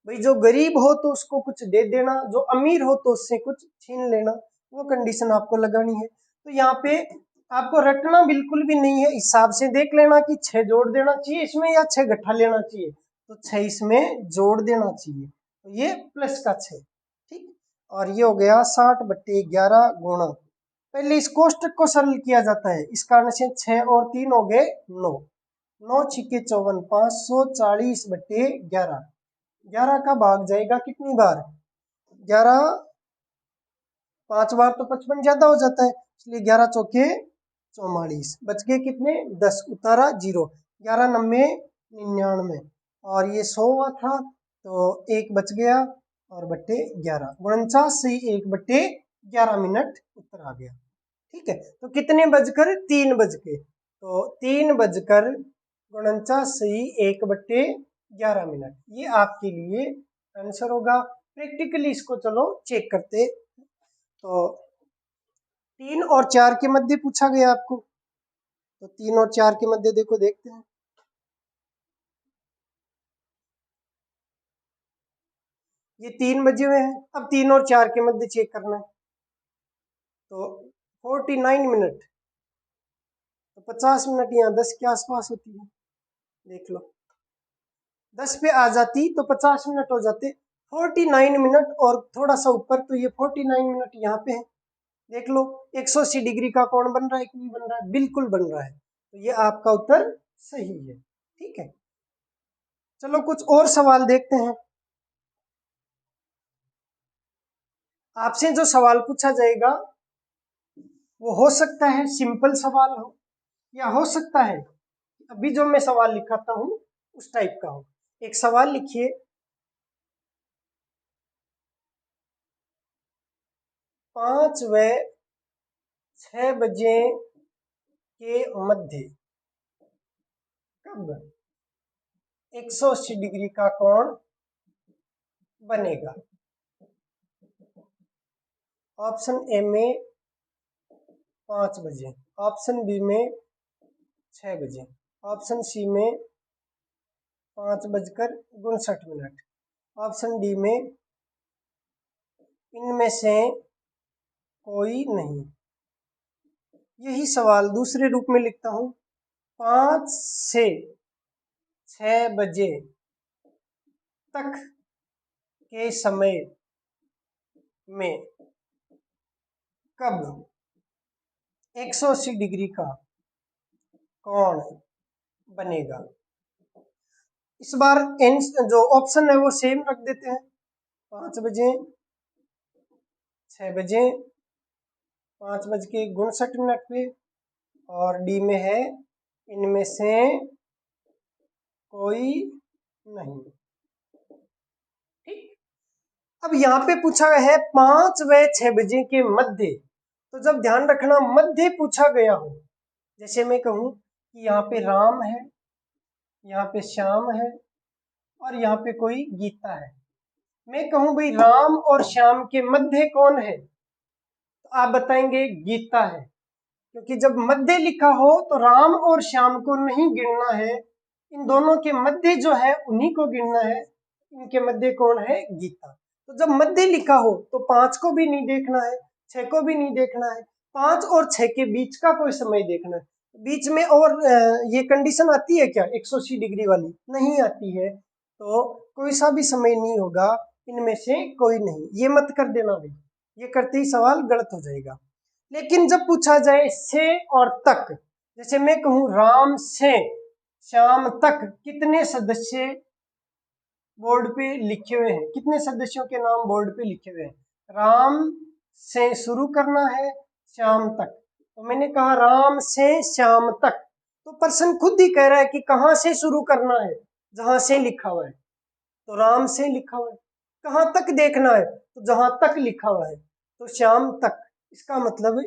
भाई जो गरीब हो तो उसको कुछ दे देना, जो अमीर हो तो उससे कुछ छीन लेना, वो कंडीशन आपको लगानी है। तो यहाँ पे आपको रटना बिल्कुल भी नहीं है, हिसाब से देख लेना कि 6 जोड़ देना चाहिए इसमें या 6 घटा लेना चाहिए, तो 6 इसमें जोड़ देना चाहिए, तो ये प्लस का 6। ठीक, और ये हो गया 60/11 गुणा, पहले इस कोष्टक को सरल किया जाता है, इस कारण से 6 और 3 हो गए 9, 9 छिके 54, 540/11, 11 का भाग जाएगा कितनी बार, 11, 5 बार तो 55 ज्यादा हो जाता है, इसलिए 11 चौके 44, बच गए कितने 10, उतारा 0, 11 9 99, और ये 100 हुआ था तो 1 बच गया, और बट्टे 11, 49 से 1/11 मिनट उत्तर आ गया। ठीक है, तो कितने बजकर, 3 बज के, तो 3 बजकर 49 से 1/11 मिनट, ये आपके लिए आंसर होगा। प्रैक्टिकली इसको चलो चेक करते। तो 3 और 4 के मध्य पूछा गया आपको, तो 3 और 4 के मध्य देखो, देखते हैं। ये 3 बजे हुए हैं, अब 3 और 4 के मध्य चेक करना है, तो 49 मिनट, तो 50 मिनट यहाँ 10 के आसपास होती है, देख लो 10 पे आ जाती तो 50 मिनट हो जाते, 49 मिनट और थोड़ा सा ऊपर, तो ये 49 मिनट यहाँ पे है। देख लो 180 डिग्री का कोण बन रहा है कि नहीं बन रहा है, बिल्कुल बन रहा है, तो ये आपका उत्तर सही है। ठीक है, चलो कुछ और सवाल देखते हैं। आपसे जो सवाल पूछा जाएगा वो हो सकता है सिंपल सवाल हो, या हो सकता है अभी जो मैं सवाल लिखाता हूं उस टाइप का हो। एक सवाल लिखिए, 5 व 6 बजे के मध्य कब 180 डिग्री का कोण बनेगा। ऑप्शन ए में 5 बजे, ऑप्शन बी में 6 बजे, ऑप्शन सी में 5 बजकर 59 मिनट, ऑप्शन डी में इनमें से कोई नहीं। यही सवाल दूसरे रूप में लिखता हूं, 5 से 6 बजे तक के समय में कब 180 डिग्री का कोण बनेगा। इस बार जो ऑप्शन है वो सेम रख देते हैं, 5 बजे, 6 बजे, 5 बज के 59 पे, और डी में है इनमें से कोई नहीं। ठीक, अब यहाँ पे पूछा गया है 5 व 6 बजे के मध्य, तो जब ध्यान रखना मध्य पूछा गया हो, जैसे मैं कहूं कि यहाँ पे राम है, यहाँ पे श्याम है, और यहाँ पे कोई गीता है, मैं कहूं भाई राम और श्याम के मध्य कौन है, तो आप बताएंगे गीता है, क्योंकि जब मध्य लिखा हो तो राम और श्याम को नहीं गिनना है, इन दोनों के मध्य जो है उन्हीं को गिनना है, इनके मध्य कौन है, गीता। तो जब मध्य लिखा हो तो 5 को भी नहीं देखना है, 6 को भी नहीं देखना है, 5 और 6 के बीच का कोई समय देखना है। बीच में और ये कंडीशन आती है क्या 180 डिग्री वाली? नहीं आती है। तो कोई सा भी समय नहीं होगा, इनमें से कोई नहीं। ये मत कर देना भाई, ये करते ही सवाल गलत हो जाएगा। लेकिन जब पूछा जाए से और तक, जैसे मैं कहूं राम से श्याम तक कितने सदस्य बोर्ड पे लिखे हुए हैं, कितने सदस्यों के नाम बोर्ड पे लिखे हुए हैं? राम से शुरू करना है श्याम तक, तो मैंने कहा राम से श्याम तक, तो पर्सन खुद ही कह रहा है कि कहां से शुरू करना है, जहां से लिखा हुआ है, तो राम से लिखा हुआ है। कहां तक देखना है, तो जहां तक लिखा हुआ है, तो श्याम तक। इसका मतलब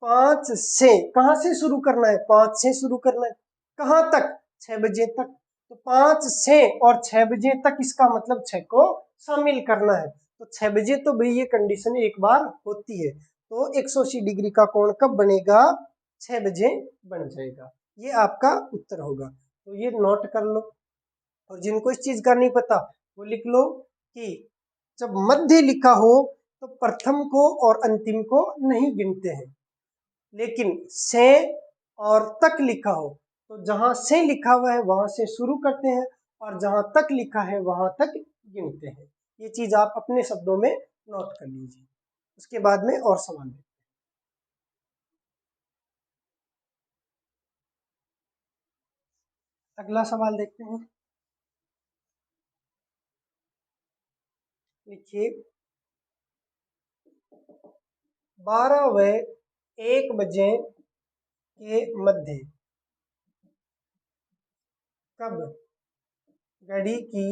5 से, कहां से शुरू करना है? 5 से शुरू करना है। कहां तक? 6 बजे तक। तो 5 से और 6 बजे तक, इसका मतलब 6 को शामिल करना है। तो 6 बजे तो भाई ये कंडीशन एक बार होती है, तो 180 डिग्री का कोण कब बनेगा? 6 बजे बन जाएगा। ये आपका उत्तर होगा। तो ये नोट कर लो, और जिनको इस चीज का नहीं पता वो लिख लो कि जब मध्य लिखा हो तो प्रथम को और अंतिम को नहीं गिनते हैं, लेकिन से और तक लिखा हो तो जहां से लिखा हुआ है वहां से शुरू करते हैं, और जहां तक लिखा है वहां तक गिनते हैं। ये चीज आप अपने शब्दों में नोट कर लीजिए। उसके बाद में और सवाल देखते हैं। अगला सवाल देखते हैं। लिखिए 12 व 1 बजे के मध्य कब घड़ी की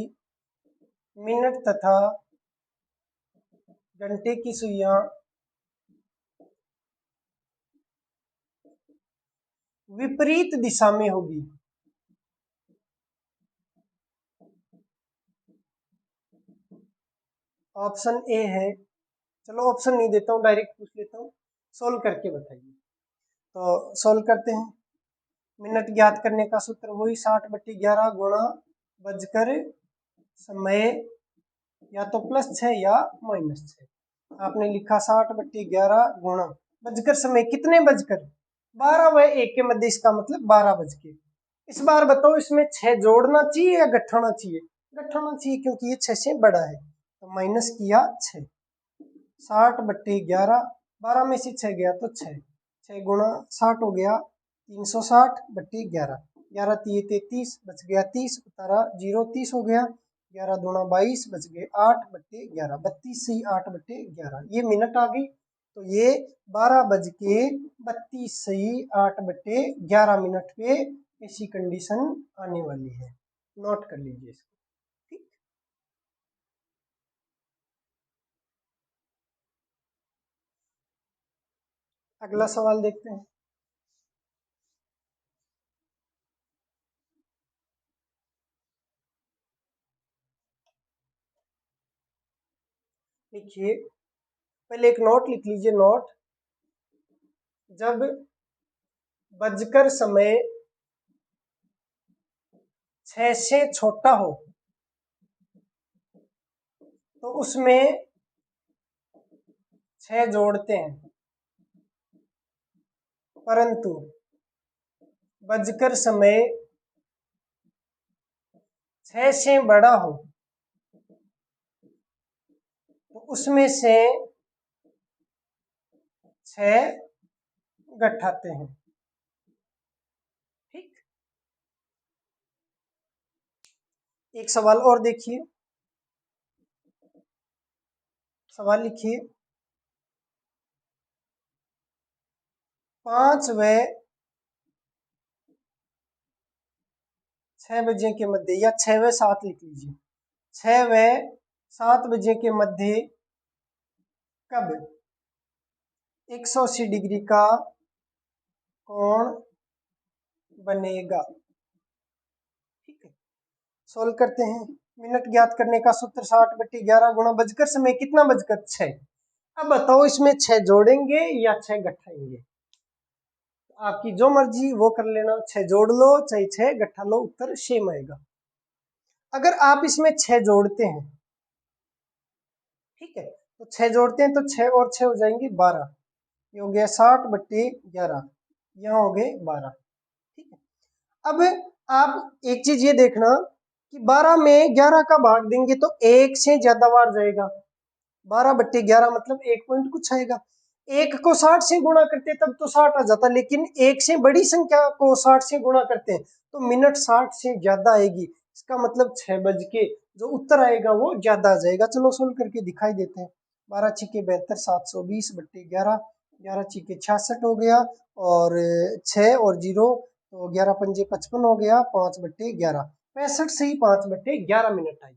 मिनट तथा घंटे की सुइयां विपरीत दिशा में होगी? ऑप्शन ए है, चलो ऑप्शन नहीं देता हूँ, डायरेक्ट पूछ लेता हूँ, सोल्व करके बताइए। तो सोल्व करते हैं। मिनट ज्ञात करने का सूत्र वही 60/11 गुणा बजकर समय, या तो +6 या -6। आपने लिखा 60/11 गुणा बजकर समय, कितने बजकर? 12 व 1 के मध्य, इसका मतलब 12 बज के। इस बार बताओ इसमें 6 जोड़ना चाहिए या घटाना चाहिए? घटाना चाहिए, क्योंकि ये 6 से बड़ा है। तो माइनस किया 6, 60/11, 12 में से 6 गया तो 6, 6 गुणा 60 हो गया 360/11, 11 तिये 33, बच गया 30, उतारा 0, 30 हो गया, 11 दूना 22, बच गए 8/11, 32 सही 8/11, ये मिनट आ गई। तो ये 12 बज के 32 सही 8/11 पे ऐसी कंडीशन आने वाली है। नोट कर लीजिए इसको। ठीक, अगला सवाल देखते हैं। लिखिए, पहले एक नोट लिख लीजिए। नोट, जब बजकर समय 6 से छोटा हो तो उसमें 6 जोड़ते हैं, परंतु बजकर समय 6 से बड़ा हो तो उसमें से 6 घटाते हैं। ठीक, एक सवाल और देखिए। सवाल लिखिए, 5 व 6 बजे के मध्य, या 6 व 7 लिख लीजिए, 6 व 7 बजे के मध्य कब 180 डिग्री का कोण बनेगा? ठीक है, सोल्व करते हैं। मिनट ज्ञात करने का सूत्र 60/11 गुणा बजकर समय, कितना बजकर 6। अब बताओ इसमें 6 जोड़ेंगे या 6 घटाएंगे? आपकी जो मर्जी वो कर लेना, 6 जोड़ लो चाहे 6 घटा लो, उत्तर सेम आएगा। अगर आप इसमें 6 जोड़ते हैं, ठीक है, तो 6 जोड़ते हैं तो 6 और 6 हो जाएंगे 12, ये हो गया 60/11, यहाँ हो गए 12। ठीक है, अब आप एक चीज ये देखना कि 12 में 11 का भाग देंगे तो एक से ज्यादा बार जाएगा। 12/11 मतलब 1 पॉइंट कुछ आएगा। एक को 60 से गुणा करते तब तो 60 आ जाता, लेकिन एक से बड़ी संख्या को 60 से गुणा करते हैं तो मिनट 60 से ज्यादा आएगी। इसका मतलब 6 बज के जो उत्तर आएगा वो ज्यादा आ जाएगा। चलो सोल्व करके दिखाई देते हैं। 12 छिके 72, 720/11, 11 छिके 66 हो गया, और 6 और 0 तो 11 पंजे 55 हो गया, 5/11, 65 से ही 5/11 मिनट आई।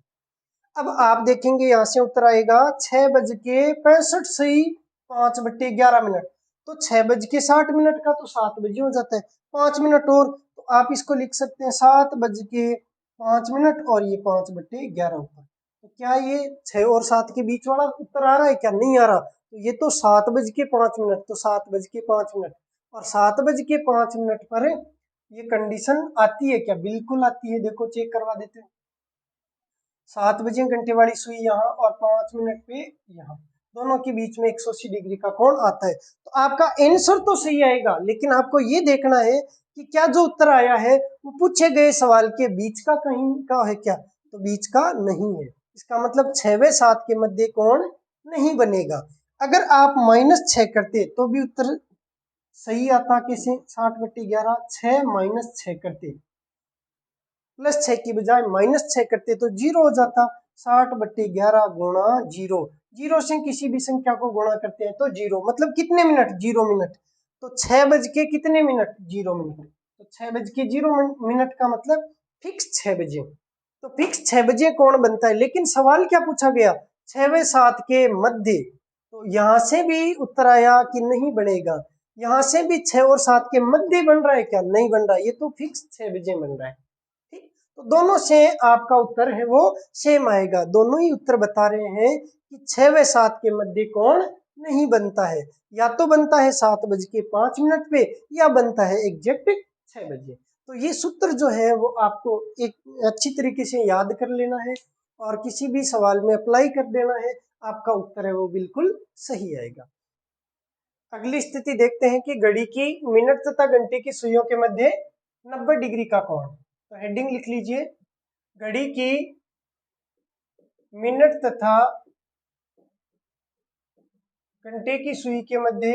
अब आप देखेंगे यहां से उत्तर आएगा 6:65 से ही 5/11 मिनट, तो 6:60 का तो 7 बजे हो जाता है, 5 मिनट और, तो आप इसको लिख सकते हैं 7:05 और ये 5/11 ऊपर। तो क्या ये 6 और 7 के बीच वाला उत्तर आ रहा है? क्या नहीं आ रहा? तो ये तो 7:05, तो 7:05 और 7:05 पर ये कंडीशन आती है क्या? बिल्कुल आती है। देखो चेक करवा देते हैं। 7 बजे घंटे वाली सुई यहाँ और 5 मिनट पे यहाँ, दोनों के बीच में 180 डिग्री का कोण आता है। तो आपका आंसर तो सही आएगा, लेकिन आपको ये देखना है कि क्या जो उत्तर आया है वो पूछे गए सवाल के बीच का कहीं का है क्या? तो बीच का नहीं है। इसका मतलब 6 व 7 के मध्य कोण नहीं बनेगा। अगर आप -6 करते तो भी उत्तर सही आता। कैसे? 60/11, 6 - 6 करते, +6 की बजाय -6 करते तो 0 हो जाता। 60/11 गुणा 0, 0 से किसी भी संख्या को गुणा करते हैं तो 0, मतलब कितने मिनट? 0 मिनट। तो 6 बज के कितने मिनट? 0 मिनट। तो 6 बज के 0 मिनट का मतलब फिक्स 6 बजे। तो फिक्स 6 बजे कौन बनता है? लेकिन सवाल क्या पूछा गया? 6 व 7 के मध्य। तो यहां से भी उत्तर आया कि नहीं बनेगा। यहां से भी 6 और 7 के मध्य बन रहा है क्या? नहीं बन रहा है, ये तो फिक्स 6 बजे बन रहा है। ठीक, तो दोनों से आपका उत्तर है वो सेम आएगा। दोनों ही उत्तर बता रहे हैं कि 6 व 7 के मध्य कोण नहीं बनता है, या तो बनता है 7:05 पे, या बनता है एग्जैक्ट 6 बजे। तो ये सूत्र जो है वो आपको एक अच्छी तरीके से याद कर लेना है और किसी भी सवाल में अप्लाई कर देना है, आपका उत्तर है वो बिल्कुल सही आएगा। अगली स्थिति देखते हैं कि घड़ी की मिनट तथा घंटे की सुइयों के मध्य 90 डिग्री का कोण। तो हेडिंग लिख लीजिए, घड़ी की मिनट तथा घंटे की सुई के मध्य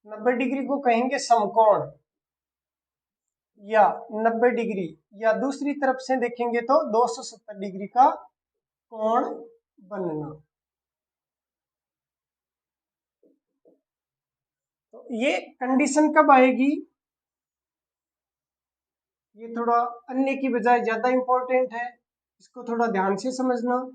90 डिग्री को कहेंगे समकोण, या 90 डिग्री, या दूसरी तरफ से देखेंगे तो 270 डिग्री का कोण बनना। तो ये कंडीशन कब आएगी? ये थोड़ा अन्य की बजाय ज्यादा इंपॉर्टेंट है, इसको थोड़ा ध्यान से समझना।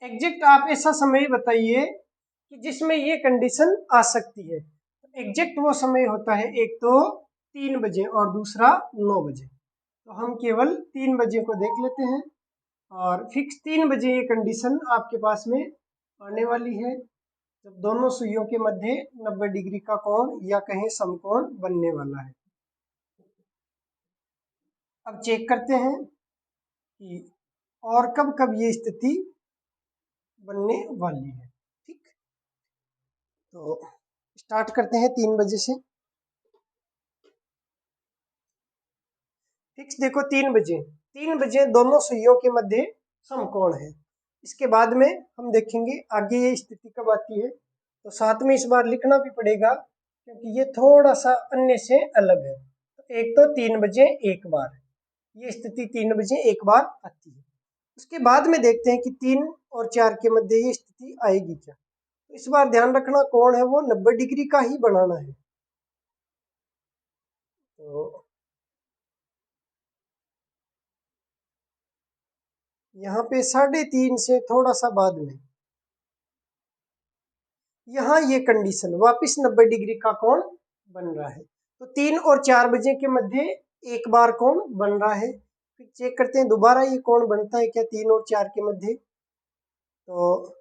एग्जैक्ट आप ऐसा समय बताइए कि जिसमें ये कंडीशन आ सकती है। एग्जैक्ट वो समय होता है, एक तो 3 बजे और दूसरा 9 बजे। तो हम केवल 3 बजे को देख लेते हैं, और फिक्स 3 बजे ये कंडीशन आपके पास में आने वाली है, जब दोनों सुइयों के मध्य 90 डिग्री का कोण या कहें समकोण बनने वाला है। अब चेक करते हैं कि और कब कब ये स्थिति बनने वाली है। ठीक, तो स्टार्ट करते हैं 3 बजे से। फिक्स देखो 3 बजे दोनों सुइयों के मध्य समकोण है। इसके बाद में हम देखेंगे आगे ये स्थिति कब आती है। तो साथ में इस बार लिखना भी पड़ेगा क्योंकि ये थोड़ा सा अन्य से अलग है। तो एक तो 3 बजे एक बार, ये स्थिति 3 बजे एक बार आती है। उसके बाद में देखते हैं कि 3 और 4 के मध्य ये स्थिति आएगी क्या। तो इस बार ध्यान रखना कोण है वो 90 डिग्री का ही बनाना है। तो यहाँ पे 3:30 से थोड़ा सा बाद में यहाँ ये कंडीशन वापस 90 डिग्री का कोण बन रहा है। तो 3 और 4 बजे के मध्य एक बार कोण बन रहा है। फिर चेक करते हैं दोबारा ये कोण बनता है क्या 3 और 4 के मध्य। तो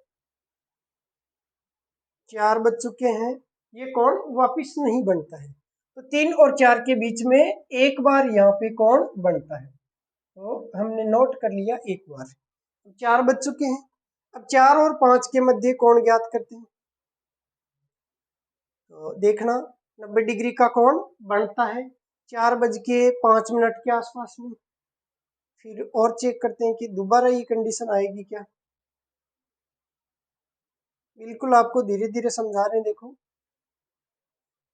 4 बज चुके हैं, ये कोण वापस नहीं बनता है। तो 3 और 4 के बीच में एक बार यहाँ पे कोण बनता है, तो हमने नोट कर लिया एक बार। 4 बज चुके हैं। अब 4 और 5 के मध्य कोण ज्ञात करते हैं। तो देखना 90 डिग्री का कोण बनता है 4:05 के आसपास में। फिर और चेक करते हैं कि दोबारा ये कंडीशन आएगी क्या। बिल्कुल आपको धीरे धीरे समझा रहे हैं। देखो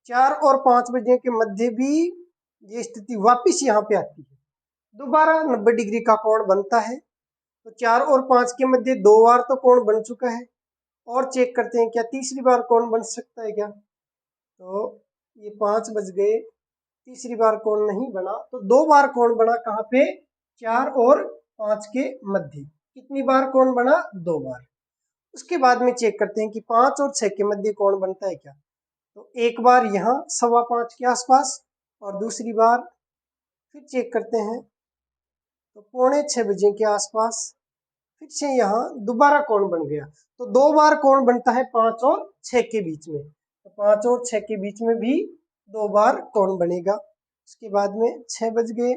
4 और 5 बजे के मध्य भी ये स्थिति वापिस यहाँ पे आती है, दोबारा 90 डिग्री का कोण बनता है। तो 4 और 5 के मध्य 2 बार तो कोण बन चुका है, और चेक करते हैं क्या तीसरी बार कोण बन सकता है क्या। तो ये 5 बज गए, तीसरी बार कोण नहीं बना, तो 2 बार कोण बना। कहाँ पे? 4 और 5 के मध्य। कितनी बार कोण बना? 2 बार। उसके बाद में चेक करते हैं कि 5 और 6 के मध्य कोण बनता है क्या। तो एक बार यहाँ 5:15 के आसपास, और दूसरी बार फिर चेक करते हैं तो 5:45 बजे के आसपास फिर से यहाँ दोबारा कोण बन गया। तो 2 बार कोण बनता है 5 और 6 के बीच में, तो 5 और 6 के बीच में भी 2 बार कोण बनेगा। उसके बाद में 6 बज गए,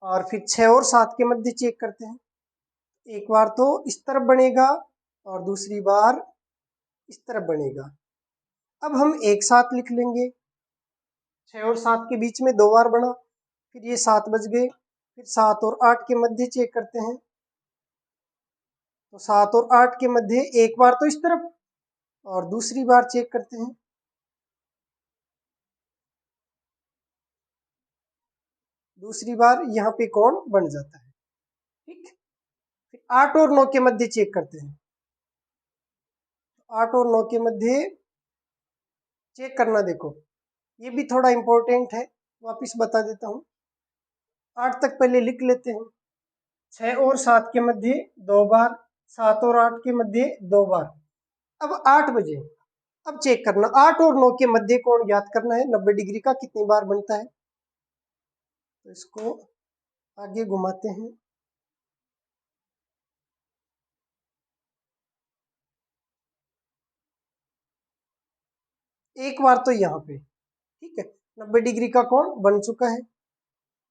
और फिर 6 और 7 के मध्य चेक करते हैं। एक बार तो इस तरफ बनेगा और दूसरी बार इस तरफ बनेगा। अब हम एक साथ लिख लेंगे, 6 और 7 के बीच में 2 बार बना। फिर ये 7 बज गए, फिर 7 और 8 के मध्य चेक करते हैं। तो 7 और 8 के मध्य एक बार तो इस तरफ, और दूसरी बार चेक करते हैं। दूसरी बार यहाँ पे कोण बन जाता है। ठीक, फिर 8 और 9 के मध्य चेक करते हैं। 8 और 9 के मध्य चेक करना, देखो ये भी थोड़ा इंपॉर्टेंट है, वापिस बता देता हूँ। 8 तक पहले लिख लेते हैं। 6 और 7 के मध्य 2 बार, 7 और 8 के मध्य 2 बार। अब 8 बजे, अब चेक करना 8 और 9 के मध्य कोण ज्ञात करना है 90 डिग्री का कितनी बार बनता है। तो इसको आगे घुमाते हैं। एक बार तो यहाँ पे, ठीक है, 90 डिग्री का कोण बन चुका है।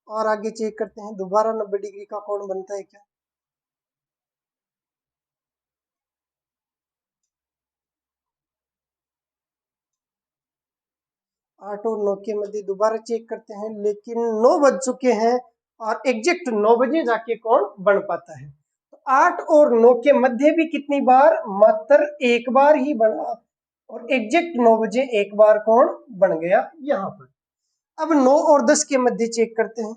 और आगे चेक करते हैं दोबारा 90 डिग्री का कोण बनता है क्या। 8 और 9 के मध्य दोबारा चेक करते हैं, लेकिन 9 बज चुके हैं, और एग्जैक्ट 9 बजे जाके कोण बन पाता है। तो 8 और 9 के मध्य भी कितनी बार? मात्र एक बार ही बना, और एग्जैक्ट 9 बजे एक बार कोण बन गया यहाँ पर। अब 9 और 10 के मध्य चेक करते हैं।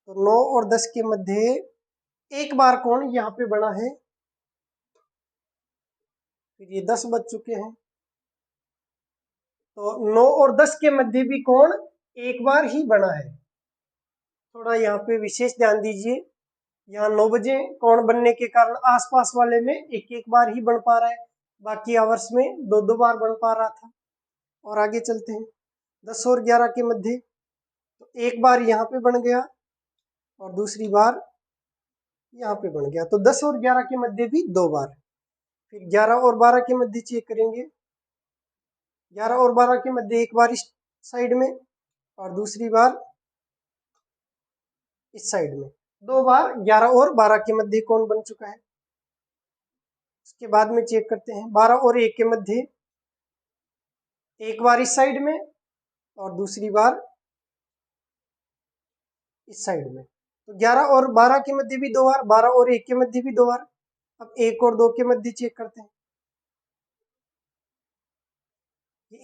तो 9 और 10 के मध्य एक बार कोण यहाँ पे बना है। फिर ये 10 बज चुके हैं, तो 9 और 10 के मध्य भी कोण एक बार ही बना है। थोड़ा यहाँ पे विशेष ध्यान दीजिए, यहाँ 9 बजे कोण बनने के कारण आसपास वाले में एक एक बार ही बन पा रहा है, बाकी आवर्स में 2-2 बार बन पा रहा था। और आगे चलते हैं 10 और 11 के मध्य, तो एक बार यहाँ पे बन गया, और दूसरी बार यहाँ पे बन गया। तो 10 और 11 के मध्य भी 2 बार। फिर 11 और 12 के मध्य चेक करेंगे। 11 और 12 के मध्य एक बार इस साइड में, और दूसरी बार इस साइड में। 2 बार 11 और 12 के मध्य कोण बन चुका है। उसके बाद में चेक करते हैं 12 और 1 के मध्य एक बार इस साइड में, और दूसरी बार इस साइड में। तो 11 और 12 के मध्य भी 2 बार, 12 और 1 के मध्य भी 2 बार। अब 1 और 2 के मध्य चेक करते हैं।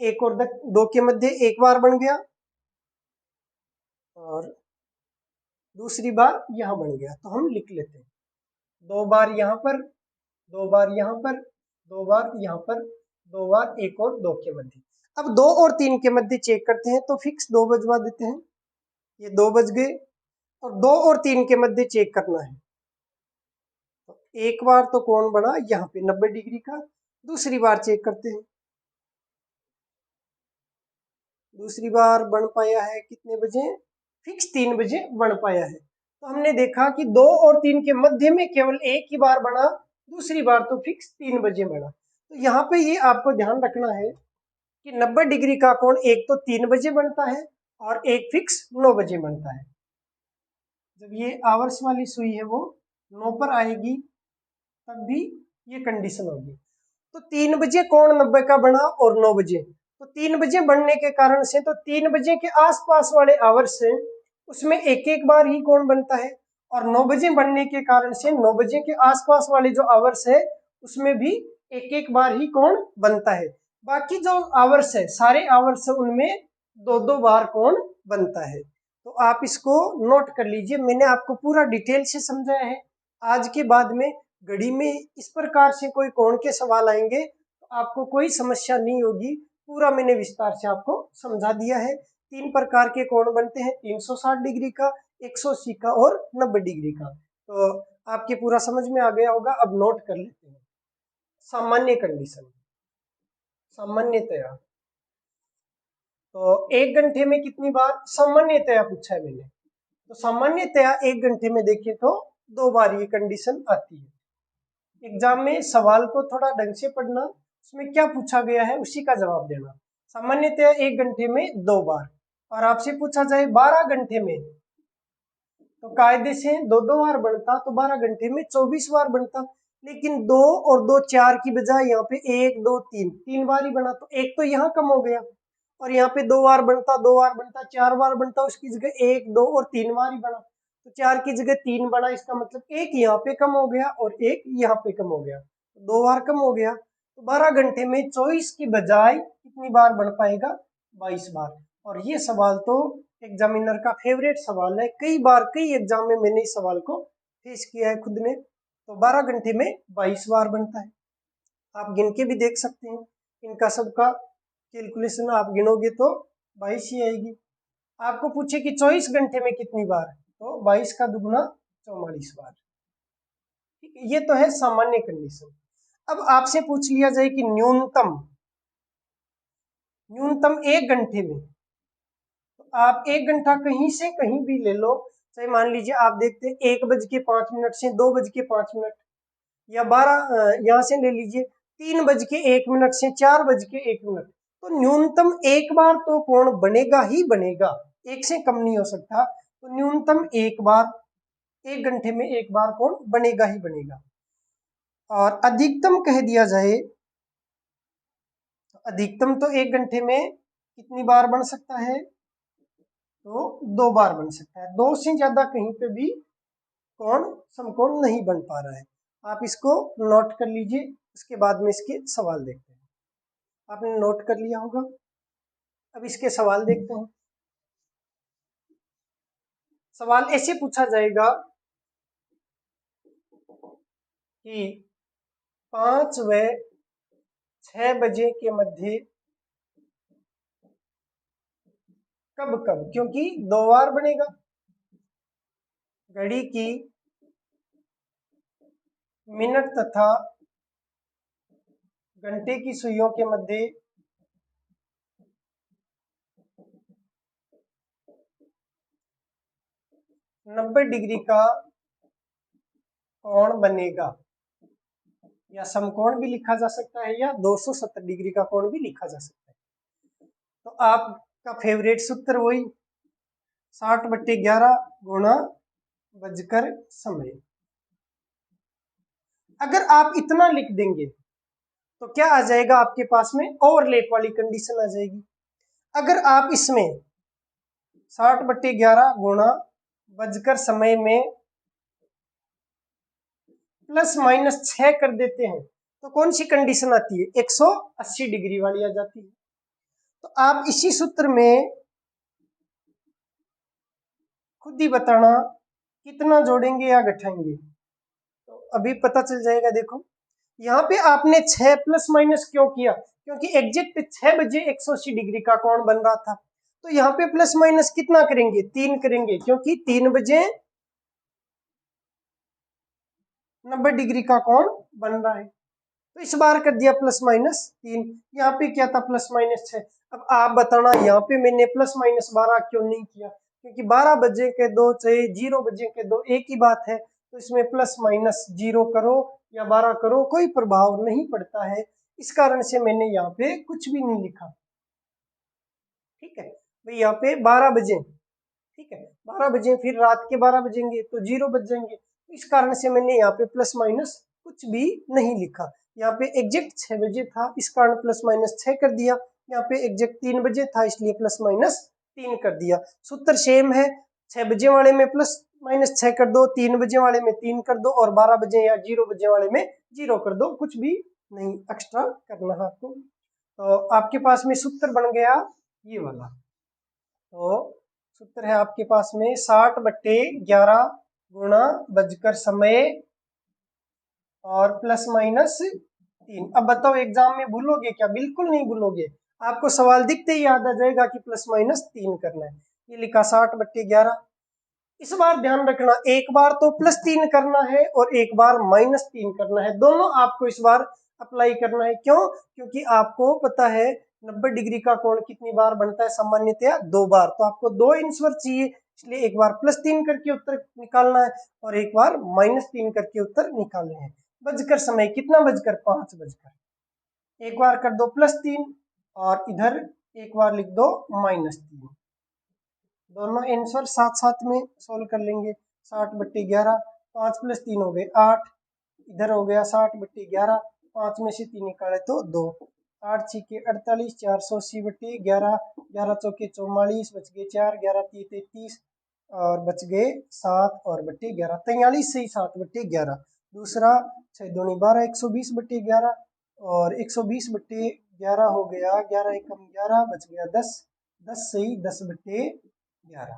1 और 2 के मध्य एक बार बन गया, और दूसरी बार यहाँ बन गया। तो हम लिख लेते हैं 2 बार यहाँ पर, 2 बार यहाँ पर, 2 बार यहाँ पर, 2 बार 1 और 2 के मध्य। अब 2 और 3 के मध्य चेक करते हैं, तो फिक्स 2 बजवा देते हैं। ये 2 बज गए, और 2 और 3 के मध्य चेक करना है। तो एक बार तो कोण बना यहाँ पे 90 डिग्री का। दूसरी बार चेक करते हैं, दूसरी बार बन पाया है कितने बजे? फिक्स 3 बजे बन पाया है। तो हमने देखा कि 2 और 3 के मध्य में केवल एक ही बार बना, दूसरी बार तो फिक्स 3 बजे बना। तो यहाँ पे ये आपको ध्यान रखना है कि 90 डिग्री का कोण एक तो 3 बजे बनता है और एक फिक्स 9 बजे बनता है। जब ये आवर्स वाली सुई है वो 9 पर आएगी तब भी ये कंडीशन होगी। तो 3 बजे कोण 90 का बना और 9 बजे, तो 3 बजे बनने के कारण से तो 3 बजे के आसपास वाले आवर्स से उसमें एक एक बार ही कोण बनता है, और 9 बजे बनने के कारण से 9 बजे के आसपास वाले जो आवर्स है उसमें भी एक एक बार ही कोण बनता है। बाकी जो आवर्स है सारे आवर्स है उनमें दो दो बार कोण बनता है। तो आप इसको नोट कर लीजिए, मैंने आपको पूरा डिटेल से समझाया है। आज के बाद में घड़ी में इस प्रकार से कोई कोण के सवाल आएंगे तो आपको कोई समस्या नहीं होगी, पूरा मैंने विस्तार से आपको समझा दिया है। 3 प्रकार के कोण बनते हैं, 360 डिग्री का, 180 का और 90 डिग्री का। तो आपके पूरा समझ में आ गया होगा। अब नोट कर लेते हैं सामान्य कंडीशन। सामान्यतया तो 1 घंटे में कितनी बार सामान्यतया पूछा है मैंने, तो सामान्यतया 1 घंटे में देखें तो 2 बार ये कंडीशन आती है। एग्जाम में सवाल को थोड़ा ढंग से पढ़ना, उसमें क्या पूछा गया है उसी का जवाब देना। सामान्यतया 1 घंटे में 2 बार, और आपसे पूछा जाए 12 घंटे में तो कायदे से 2 बार बनता, तो 12 घंटे में 24 बार बनता। लेकिन 2 और 2 4 की बजाय यहाँ पे 1 2 3 बार ही बना, तो एक तो यहाँ कम हो गया, और यहाँ पे 2 बार बनता, 2 बार बनता, 4 बार बनता, उसकी जगह 1 2 और 3 बार ही बना। तो 4 की जगह 3 बना, इसका मतलब एक यहाँ पे कम हो गया और एक यहाँ पे कम हो गया, 2 बार कम हो गया। तो 12 घंटे में 24 की बजाय कितनी बार बन पाएगा, 22 बार। और ये सवाल तो एग्जामिनर का फेवरेट सवाल है, कई बार कई एग्जाम में मैंने इस सवाल को फेस किया है खुद ने। तो 12 घंटे में 22 बार बनता है। आप गिन के भी देख सकते हैं, इनका सबका कैलकुलेशन आप गिनोगे तो 22 ही आएगी। आपको पूछे कि 24 घंटे में कितनी बार, तो 22 का दुगुना 44 बार। ठीक है, ये तो है सामान्य कंडीशन। अब आपसे पूछ लिया जाए कि न्यूनतम, न्यूनतम 1 घंटे में, तो आप 1 घंटा कहीं से कहीं भी ले लो, चाहे मान लीजिए आप देखते हैं 1:05 से 2:05, या 12 यहाँ से ले लीजिए 3:01 से 4:01, तो न्यूनतम एक बार तो कोण बनेगा ही बनेगा, एक से कम नहीं हो सकता। तो न्यूनतम एक बार, 1 घंटे में एक बार कोण बनेगा ही बनेगा। और अधिकतम कह दिया जाए, अधिकतम तो 1 घंटे में कितनी बार बन सकता है, तो 2 बार बन सकता है। 2 से ज्यादा कहीं पे भी कोण समकोण नहीं बन पा रहा है। आप इसको नोट कर लीजिए, उसके बाद में इसके सवाल देखते हैं। आपने नोट कर लिया होगा, अब इसके सवाल देखते हैं। सवाल ऐसे पूछा जाएगा कि 5 व 6 बजे के मध्य कब कब, क्योंकि 2 बार बनेगा, घड़ी की मिनट तथा घंटे की सुइयों के मध्य 90 डिग्री का कोण बनेगा, या समकोण भी लिखा जा सकता है या 270 डिग्री का कोण भी लिखा जा सकता है। तो आपका फेवरेट सूत्र वही 60/11 गुणा बजकर समय। अगर आप इतना लिख देंगे तो क्या आ जाएगा आपके पास में, ओवरलैप वाली कंडीशन आ जाएगी। अगर आप इसमें 60/11 गुणा बजकर समय में +-6 कर देते हैं तो कौन सी कंडीशन आती है, 180 डिग्री वाली आ जाती है। तो आप इसी सूत्र में खुद ही बताना कितना जोड़ेंगे या घटाएंगे, तो अभी पता चल जाएगा। देखो यहाँ पे आपने 6 +- क्यों किया, क्योंकि एग्जैक्ट 6 बजे 180 डिग्री का कोण बन रहा था। तो यहाँ पे +- कितना करेंगे, 3 करेंगे, क्योंकि 3 बजे 90 डिग्री का कोण बन रहा है। तो इस बार कर दिया +-3, यहाँ पे क्या था +-6। अब आप बताना यहाँ पे मैंने +-12 क्यों नहीं किया, क्योंकि 12 बजे के 2 चाहे 0 बजे के 2 एक ही बात है। तो इसमें +-0 करो या 12 करो कोई प्रभाव नहीं पड़ता है। इस कारण से मैंने यहाँ पे कुछ भी नहीं लिखा। ठीक है भाई, यहाँ पे 12 बजे, ठीक है 12 बजे, फिर रात के 12 बजेंगे तो 0 बज जाएंगे, इस कारण से मैंने यहाँ पे प्लस माइनस कुछ भी नहीं लिखा। यहाँ पे एग्जैक्ट 6 बजे था, इस कारण प्लस माइनस 6 कर दिया। यहाँ पे एग्जैक्ट 3 बजे था, इसलिए प्लस माइनस 3 कर दिया। सूत्र सेम है, 6 बजे वाले में प्लस माइनस 6 कर दो, 3 बजे वाले में 3 कर दो, और 12 बजे या 0 बजे वाले में 0 कर दो, कुछ भी नहीं एक्स्ट्रा करना है आपको। तो आपके पास में सूत्र बन गया ये वाला। तो सूत्र है आपके पास में 60/11 गुणा बजकर समय और प्लस माइनस 3। अब बताओ एग्जाम में भूलोगे क्या? बिल्कुल नहीं भूलोगे, आपको सवाल दिखते ही याद आ जाएगा कि प्लस माइनस 3 करना है। ये लिखा 60/11। इस बार ध्यान रखना, एक बार तो +3 करना है और एक बार -3 करना है, दोनों आपको इस बार अप्लाई करना है। क्यों? क्योंकि आपको पता है 90 डिग्री का कोण कितनी बार बनता है? सामान्यतया 2 बार। तो आपको 2 आंसर चाहिए, इसलिए एक बार +3 करके उत्तर निकालना है और एक बार -3 करके उत्तर निकालने हैं। बजकर समय कितना? बजकर 5 बजकर। एक बार कर दो +3 और इधर एक बार लिख दो -3। दोनों आंसर साथ साथ में सोल्व कर लेंगे। 60/11, 5 + 3 हो गए 8, इधर हो गया 60/11, 5 में से 3 निकाले तो 2, 8 6 48, 480/11, 11 चौके 44, बच गए 4, 11 3 33 और बच गए 7 और बट्टे 11, 43 सही 7/11। दूसरा 6 दूनी 12, 120/11 और 120/11 हो गया 11 एकम 11, बच गया 10, 10 सही 10/11।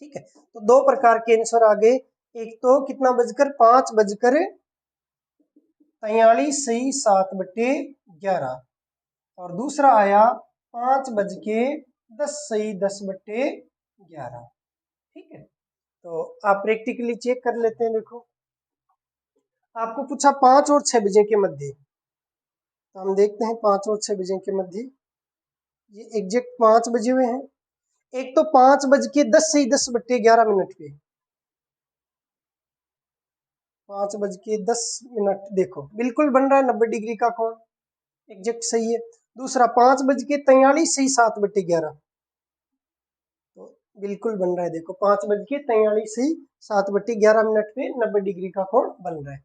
ठीक है, तो दो प्रकार के आंसर आ गए। एक तो कितना बजकर 5 बजकर 43 सही 7/11 और दूसरा आया 5 बज के 10 सही 10/11। ठीक है, तो आप प्रैक्टिकली चेक कर लेते हैं। देखो आपको पूछा 5 और 6 बजे के मध्य, तो हम देखते हैं 5 और 6 बजे के मध्य, ये एग्जैक्ट 5 बजे हुए हैं। एक तो 5 बज के 10 सही 10/11 पे, 5 बज के 10 देखो बिल्कुल बन रहा है 90 डिग्री का कोण, एग्जैक्ट सही है। दूसरा 5 बज के 43 सही 7/11, तो बिल्कुल बन रहा है। देखो 5 बज के 43 सही 7/11 पे 90 डिग्री का कोण बन रहा है।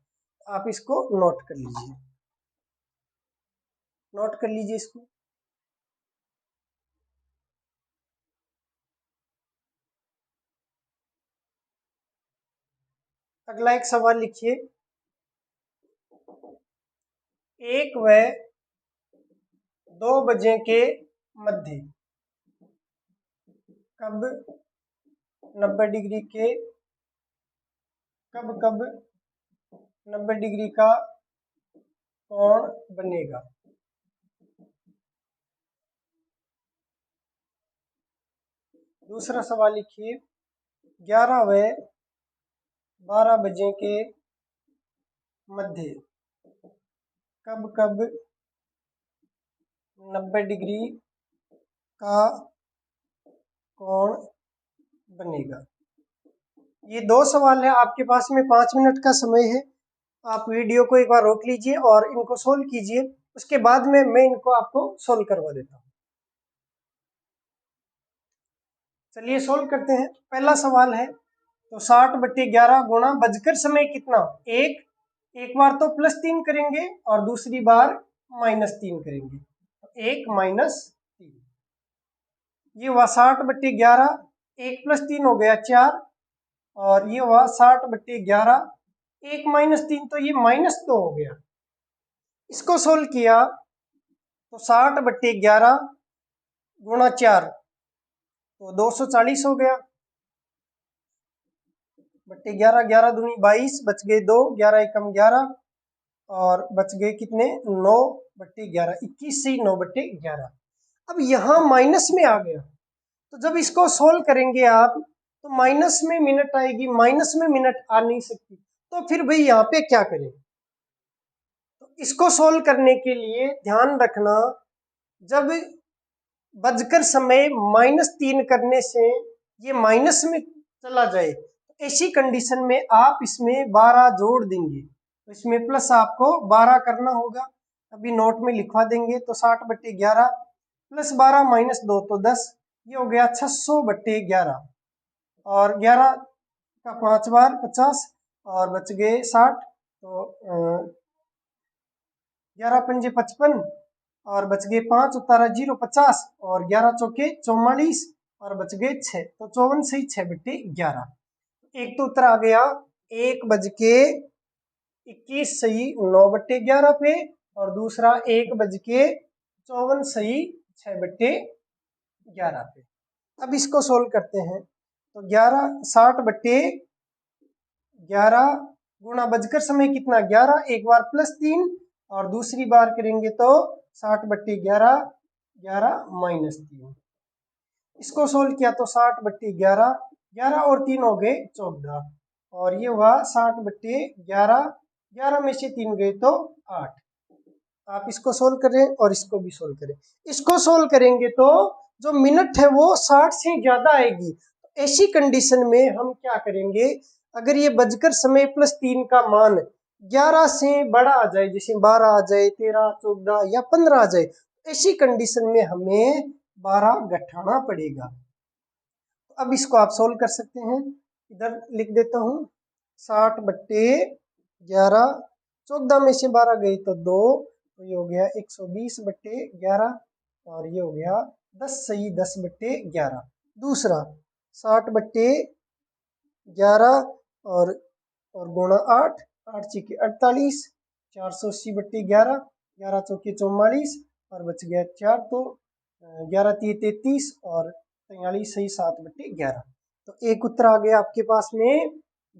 आप इसको नोट कर लीजिए, नोट कर लीजिए इसको। अगला एक सवाल लिखिए, 1 व 2 बजे के मध्य कब 90 डिग्री के कब कब 90 डिग्री का कोण बनेगा? दूसरा सवाल लिखिए, 11 व 12 बजे के मध्य कब कब 90 डिग्री का कोण बनेगा? ये दो सवाल है, आपके पास में 5 मिनट का समय है। आप वीडियो को एक बार रोक लीजिए और इनको सोल्व कीजिए, उसके बाद में मैं इनको आपको सोल्व करवा देता हूँ। चलिए सोल्व करते हैं। पहला सवाल है, तो 60/11 गुणा बजकर समय कितना? एक बार तो +3 करेंगे और दूसरी बार -3 करेंगे, तो 1 -3, ये हुआ 60/11, 1 + 3 हो गया 4 और ये हुआ 60/11, 1 -3 तो ये -2 हो गया। इसको सोल्व किया तो 60/11 गुणा 4 तो 240 हो गया, बट्टे 11, 11 दूनी 22, बच गए 2, 11 एकम 11 और बच गए कितने? 9/11, 21 से 9/11। अब यहाँ माइनस में आ गया, तो जब इसको सोल्व करेंगे आप तो माइनस में मिनट आएगी, माइनस में मिनट आ नहीं सकती, तो फिर भाई यहाँ पे क्या करें? तो इसको सोल्व करने के लिए ध्यान रखना, जब बजकर समय -3 करने से ये माइनस में चला जाए, ऐसी कंडीशन में आप इसमें 12 जोड़ देंगे, तो इसमें प्लस आपको 12 करना होगा। अभी नोट में लिखवा देंगे तो 60/11 प्लस 12 माइनस 2 तो 10, ये हो गया 600/11 और 11 का 5 बार 50 और बच गए 60, तो 11 पंजे 55 और बच गए 5 उतारा 0 50 और 11 चौके 44 और बच गए 6, तो 54 सही 6/11। एक तो उत्तर आ गया 1:21 सही 9/11 पे और दूसरा 1:54 सही 6/11 पे। अब इसको सोल्व करते हैं तो 60/11 गुणा बजकर समय कितना 11, एक बार +3 और दूसरी बार करेंगे तो 60/11 11 माइनस 3। इसको सोल्व किया तो 60/11 11 और 3 हो गए 14 और ये हुआ 60/11 11 में से 3 गए तो 8। आप इसको सोल्व करें और इसको भी सोल्व करें। इसको सोल्व करेंगे तो जो मिनट है वो 60 से ज्यादा आएगी। ऐसी कंडीशन में हम क्या करेंगे, अगर ये बजकर समय +3 का मान 11 से बड़ा आ जाए, जैसे 12 आ जाए, 13, 14 या 15 आ जाए, ऐसी कंडीशन में हमें 12 घटाना पड़ेगा। अब इसको आप सोल्व कर सकते हैं, इधर लिख देता हूं 60/11 14 में से 12 गई तो 2, तो ये हो गया 120/11 और ये हो गया 10 सही 10/11। दूसरा 60/11 और गुणा 8 8 चौके 48 480/11 11 चौके 44 और बच गया 4, तो 11 3 33 और 43 सही 7/11। तो एक उत्तर आ गया आपके पास में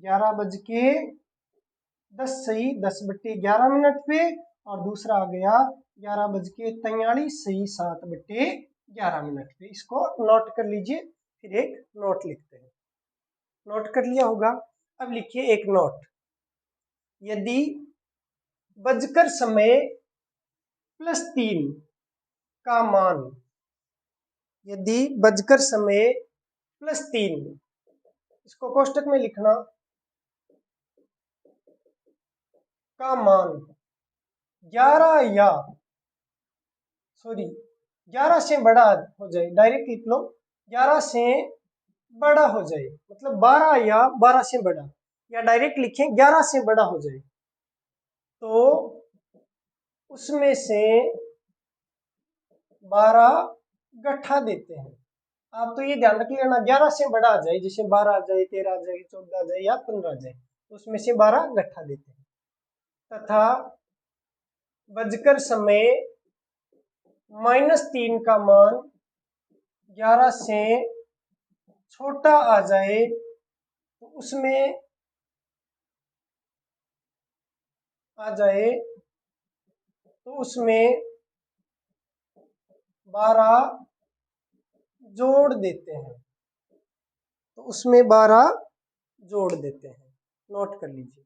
11:10 सही 10/11 मिनट पे और दूसरा आ गया 11:43 सही 7/11 मिनट पे। इसको नोट कर लीजिए, फिर एक नोट लिखते हैं। नोट कर लिया होगा, अब लिखिए एक नोट। यदि बजकर समय +3 का मान, यदि बजकर समय +3, इसको कोष्टक में लिखना, का मान 11 या 11 से बड़ा हो जाए, डायरेक्ट लिख लो 11 से बड़ा हो जाए, मतलब 12 या 12 से बड़ा, या डायरेक्ट लिखें 11 से बड़ा हो जाए, तो उसमें से 12 गठा देते हैं। आप तो ये ध्यान रख लेना 11 से बड़ा आ जाए, जैसे 12 आ जाए, 13 आ जाए, 14 आ जाए या 15 आ जाए, तो उसमें से 12 गठा देते हैं। तथा बजकर समय -3 का मान 11 से छोटा आ जाए, तो उसमें आ जाए तो उसमें 12 जोड़ देते हैं, तो उसमें 12 जोड़ देते हैं। नोट कर लीजिए।